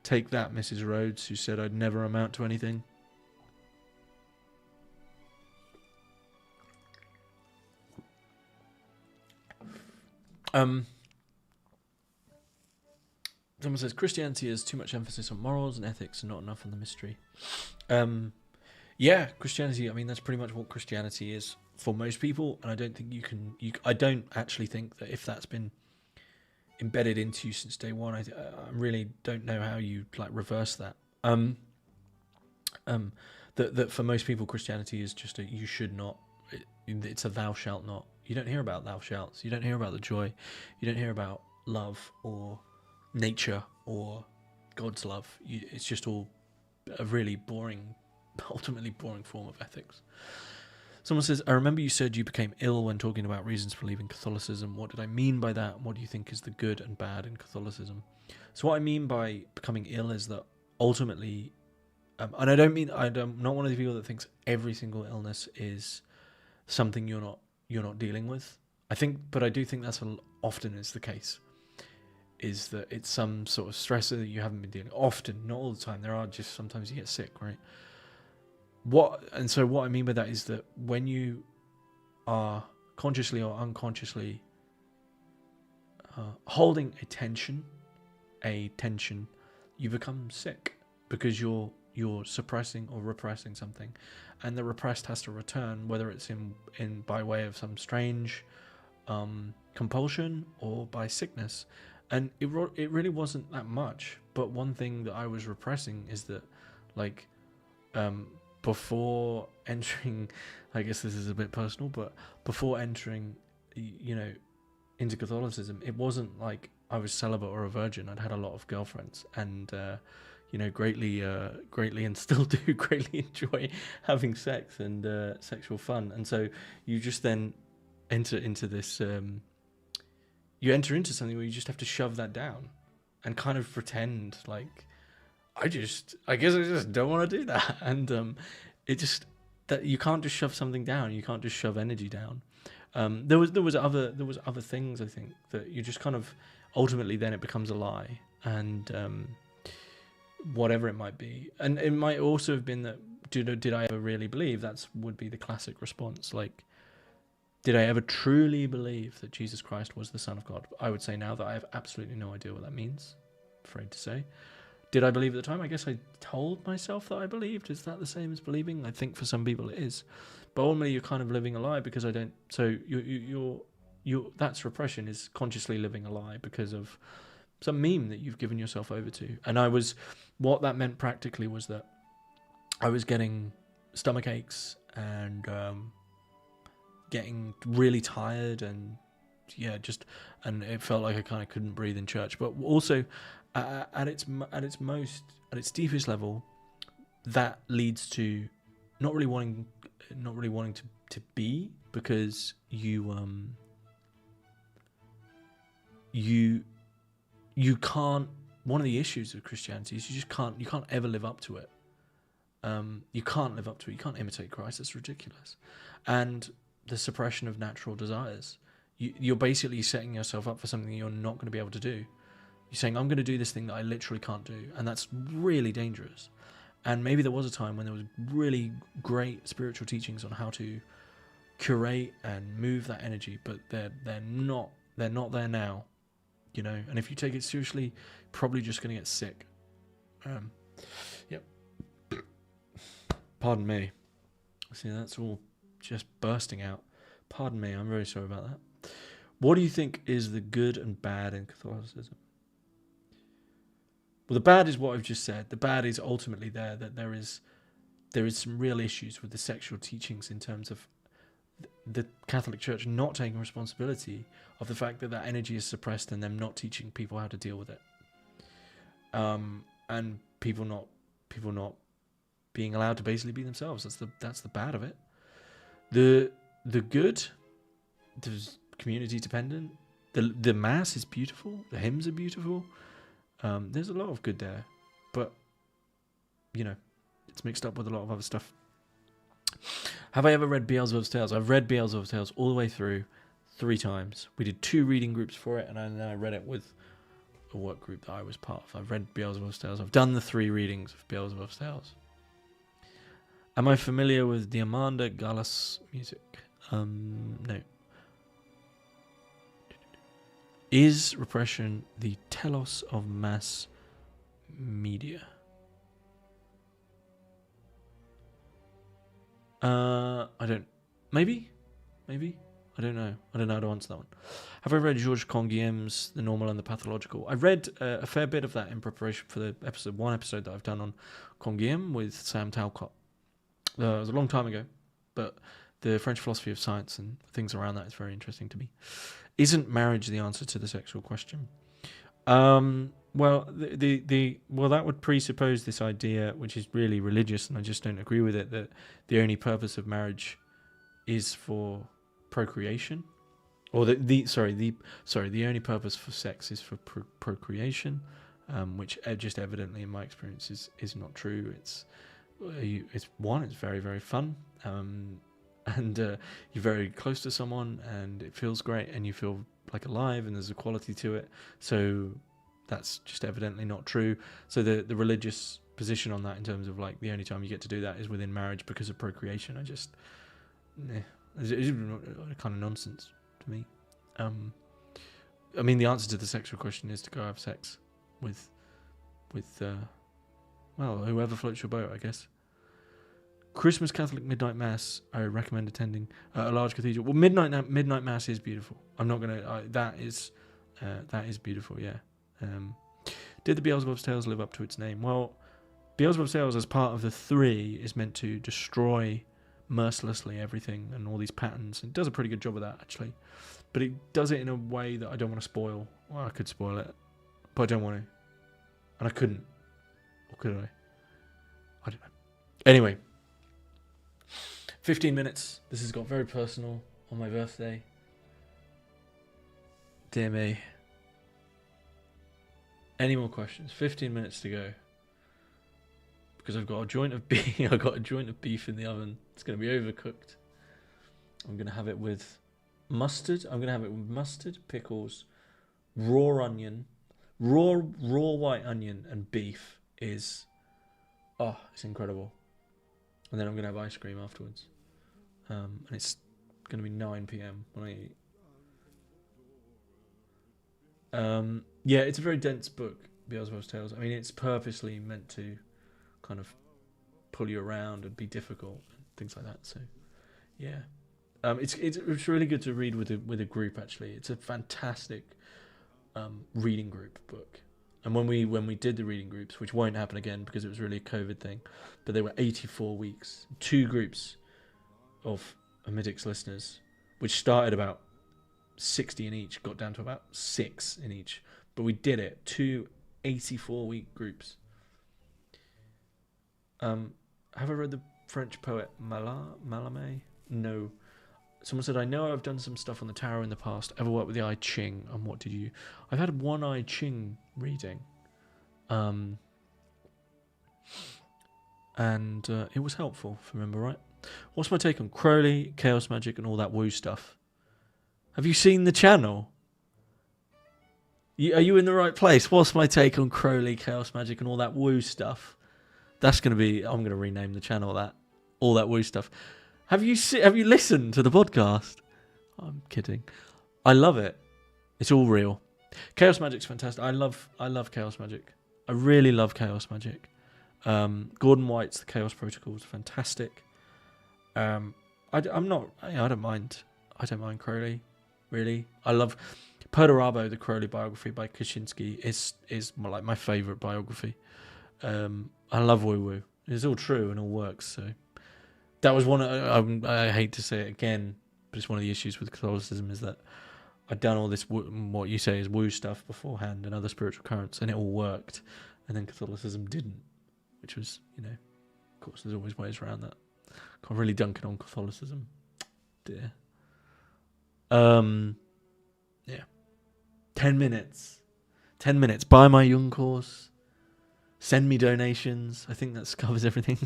Take that, Mrs. Rhodes, who said I'd never amount to anything. Someone says Christianity has too much emphasis on morals and ethics and not enough on the mystery. Yeah, Christianity. I mean, that's pretty much what Christianity is for most people, and I don't think I don't actually think that if that's been embedded into you since day one, I really don't know how you like reverse that. That for most people, Christianity is just a you should not. It's a thou shalt not. You don't hear about thou shalts. You don't hear about the joy. You don't hear about love or nature or God's love. It's just all a really boring, ultimately boring form of ethics. Someone says, I remember you said you became ill when talking about reasons for leaving Catholicism. What did I mean by that? What do you think is the good and bad in Catholicism? So what I mean by becoming ill is that ultimately, and I'm not one of the people that thinks every single illness is something you're not dealing with. But I do think that's often is the case. Is that it's some sort of stressor that you haven't been dealing with. Often, not all the time. There are just sometimes you get sick, right? So what I mean by that is that when you are consciously or unconsciously holding a tension, you become sick because you're suppressing or repressing something, and the repressed has to return, whether it's in by way of some strange compulsion or by sickness. And it really wasn't that much. But one thing that I was repressing is that, like, before entering, I guess this is a bit personal, but before entering, into Catholicism, it wasn't like I was celibate or a virgin. I'd had a lot of girlfriends, and greatly and still do greatly enjoy having sex and sexual fun. And so you just then enter into this. You enter into something where you just have to shove that down and kind of pretend like I guess I just don't want to do that. And that you can't just shove something down. You can't just shove energy down. There was other things, I think, that you just kind of ultimately then it becomes a lie, and whatever it might be. And it might also have been that did I ever really believe? That would be the classic response. Like, did I ever truly believe that Jesus Christ was the Son of God? I would say now that I have absolutely no idea what that means. Afraid to say. Did I believe at the time? I guess I told myself that I believed. Is that the same as believing? I think for some people it is. But ultimately you're kind of living a lie because I don't... So you're that's repression, is consciously living a lie because of some meme that you've given yourself over to. And what that meant practically was that I was getting stomach aches and getting really tired and it felt like I kind of couldn't breathe in church. But also at its deepest level, that leads to not really wanting to be, because you can't. One of the issues of Christianity is you can't ever live up to it. You can't live up to it. You can't imitate Christ. It's ridiculous. And the suppression of natural desires. You're basically setting yourself up for something you're not going to be able to do. You're saying, I'm going to do this thing that I literally can't do. And that's really dangerous. And maybe there was a time when there was really great spiritual teachings on how to curate and move that energy, but they're not there now, you know. And if you take it seriously, you're probably just going to get sick. Yep. Pardon me. See, that's all just bursting out. Pardon me, I'm very sorry about that. What do you think is the good and bad in Catholicism? Well, the bad is what I've just said. The bad is ultimately that there is some real issues with the sexual teachings in terms of the Catholic Church not taking responsibility of the fact that that energy is suppressed and them not teaching people how to deal with it. And people not being allowed to basically be themselves. That's the bad of it. The good, there's community dependent. The mass is beautiful. The hymns are beautiful. There's a lot of good there, but you know, it's mixed up with a lot of other stuff. Have I ever read Beelzebub's Tales? I've read Beelzebub's Tales all the way through 3 times. We did 2 reading groups for it, and then I read it with a work group that I was part of. I've read Beelzebub's Tales. I've done the 3 readings of Beelzebub's Tales. Am I familiar with Diamanda Gallas music? No. Is repression the telos of mass media? I don't... Maybe? I don't know. I don't know how to answer that one. Have I read Georges Canguilhem's The Normal and the Pathological? I read a fair bit of that in preparation for the one episode that I've done on Canguilhem with Sam Talcott. It was a long time ago, but the French philosophy of science and things around that is very interesting to me. Isn't marriage the answer to the sexual question? Well, that would presuppose this idea, which is really religious, and I just don't agree with it, that the only purpose of marriage is for procreation, or the only purpose for sex is for procreation, which just evidently, in my experience, is not true. It's very, very fun, and you're very close to someone, and it feels great, and you feel like alive, and there's a quality to it. So that's just evidently not true. So the religious position on that, in terms of like the only time you get to do that is within marriage because of procreation, it's kind of nonsense to me. I mean, the answer to the sexual question is to go have sex with whoever floats your boat, I guess. Christmas Catholic midnight mass, I recommend attending a large cathedral. Well, midnight mass is beautiful. I'm not gonna. That is beautiful. Yeah. Did the Beelzebub's Tales live up to its name? Well, Beelzebub's Tales, as part of the 3, is meant to destroy mercilessly everything and all these patterns. It does a pretty good job of that, actually, but it does it in a way that I don't want to spoil. Well, I could spoil it, but I don't want to, and I couldn't, or could I? I don't know. Anyway. 15 minutes. This has got very personal on my birthday. Dear me. Any more questions? 15 minutes to go. because I've got a joint of beef. I've got a joint of beef in the oven. It's going to be overcooked. I'm going to have it with mustard. I'm going to have it with mustard, pickles, raw onion, raw white onion, and beef is, it's incredible. And then I'm going to have ice cream afterwards. And it's going to be 9 p.m. when I eat. Yeah, it's a very dense book, Beelzebub's Tales. I mean, it's purposely meant to kind of pull you around and be difficult and things like that. So, yeah, it's really good to read with a group. Actually, it's a fantastic reading group book. And when we did the reading groups, which won't happen again because it was really a COVID thing, but they were 84 weeks, 2 groups of Hermetics listeners, which started about 60 in each, got down to about 6 in each. But we did it, 2 84-week groups. Have I read the French poet Mallarmé? No. Someone said, I know I've done some stuff on the tarot in the past. Ever worked with the I Ching? And what did you... I've had one I Ching reading. And it was helpful, if I remember right. What's my take on Crowley, Chaos Magic, and all that woo stuff? Have you seen the channel? Are you in the right place? What's my take on Crowley, Chaos Magic, and all that woo stuff? That's going to be... I'm going to rename the channel that. All that woo stuff. Have you listened to the podcast? I'm kidding. I love it. It's all real. Chaos Magic's fantastic. I love Chaos Magic. I really love Chaos Magic. Gordon White's The Chaos Protocol is fantastic. I don't mind Crowley. Really, I love Perdurabo, the Crowley biography by Kaczynski is like my favourite biography. I love woo woo. It's all true and all works. So that was one. I hate to say it again, but it's one of the issues with Catholicism is that I'd done all this what you say is woo stuff beforehand and other spiritual currents, and it all worked, and then Catholicism didn't, which was, of course, there's always ways around that. Can't really dunk it on Catholicism, dear. Yeah. 10 minutes. Buy my Jung course. Send me donations. I think that covers everything.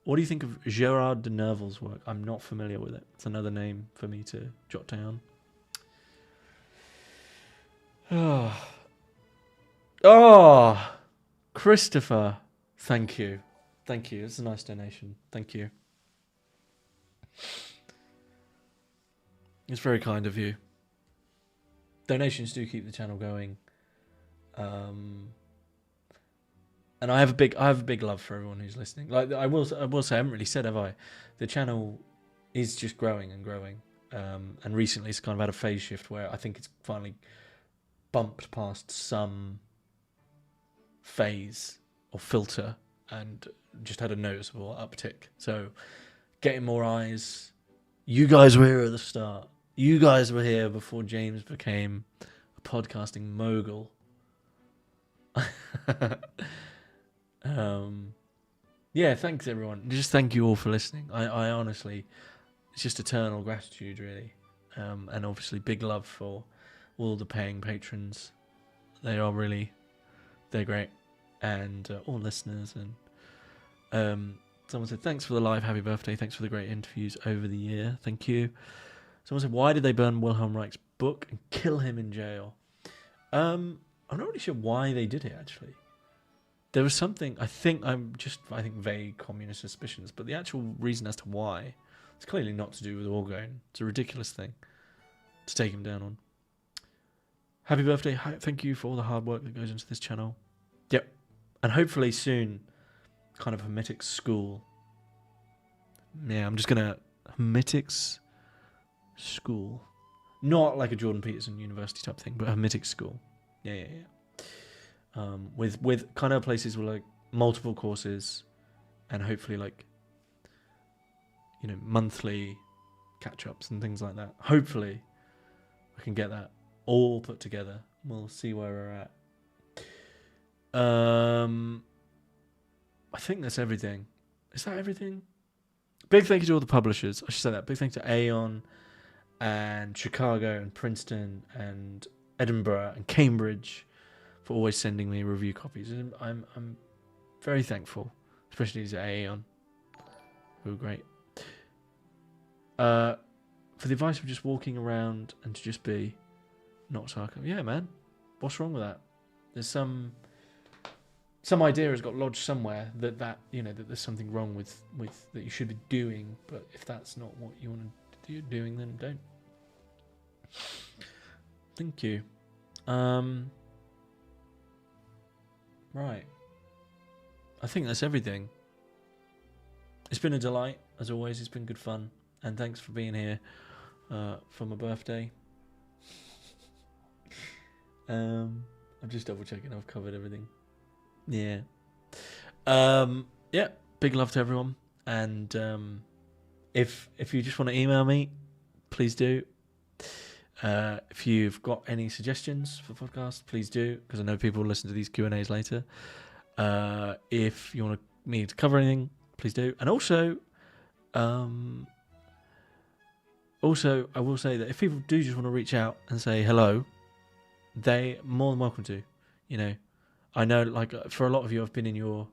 What do you think of Gérard de Nerval's work? I'm not familiar with it. It's another name for me to jot down. Oh, Christopher. Thank you. It's a nice donation. Thank you. It's very kind of you. Donations do keep the channel going. And I have a big love for everyone who's listening. Like I will say, I haven't really said, have I? The channel is just growing and growing. And recently it's kind of had a phase shift where I think it's finally bumped past some phase or filter and just had a noticeable uptick. So getting more eyes. You guys were here at the start. You guys were here before James became a podcasting mogul. Yeah, thanks everyone. Just thank you all for listening. I honestly, it's just eternal gratitude really. And obviously big love for all the paying patrons. They're great. And all listeners. And someone said, thanks for the live, happy birthday. Thanks for the great interviews over the year. Thank you. Someone said, why did they burn Wilhelm Reich's book and kill him in jail? I'm not really sure why they did it, actually. There was something, I think vague communist suspicions, but the actual reason as to why, it's clearly not to do with Orgone. It's a ridiculous thing to take him down on. Happy birthday. Thank you for all the hard work that goes into this channel. Yep. And hopefully soon, kind of Hermetics school. Yeah, I'm just going to... Hermetics school. Not like a Jordan Peterson university type thing, but Hermetic school. Yeah. With kind of places with like multiple courses and hopefully like, monthly catch-ups and things like that. Hopefully I can get that all put together. We'll see where we're at. I think that's everything. Is that everything? Big thank you to all the publishers. I should say that. Big thank you to Aeon and Chicago and Princeton and Edinburgh and Cambridge for always sending me review copies. I'm Very thankful, especially as Aeon. We were great. For the advice of just walking around and to just be not sarcastic. Yeah, man. What's wrong with that? There's some idea has got lodged somewhere that you know that there's something wrong with that you should be doing, but if that's not what you want to do doing, then don't. Thank you. Right. I think that's everything. It's been a delight, as always. It's been good fun. And thanks for being here for my birthday. I'm just double checking I've covered everything. Yeah. Yeah, big love to everyone. And if you just want to email me, please do. If you've got any suggestions for podcasts, please do, because I know people will listen to these Q&As later. If you want me to cover anything, please do. And also, I will say that if people do just want to reach out and say hello, they're more than welcome to. You know, I know, like, for a lot of you, I've been in your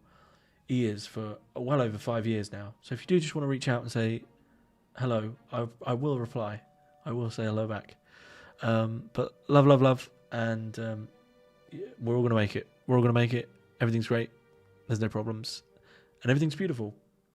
ears for well over 5 years now. So if you do just want to reach out and say hello, I will reply. I will say hello back. But love, and we're all going to make it. We're all going to make it. Everything's great. There's no problems. And everything's beautiful.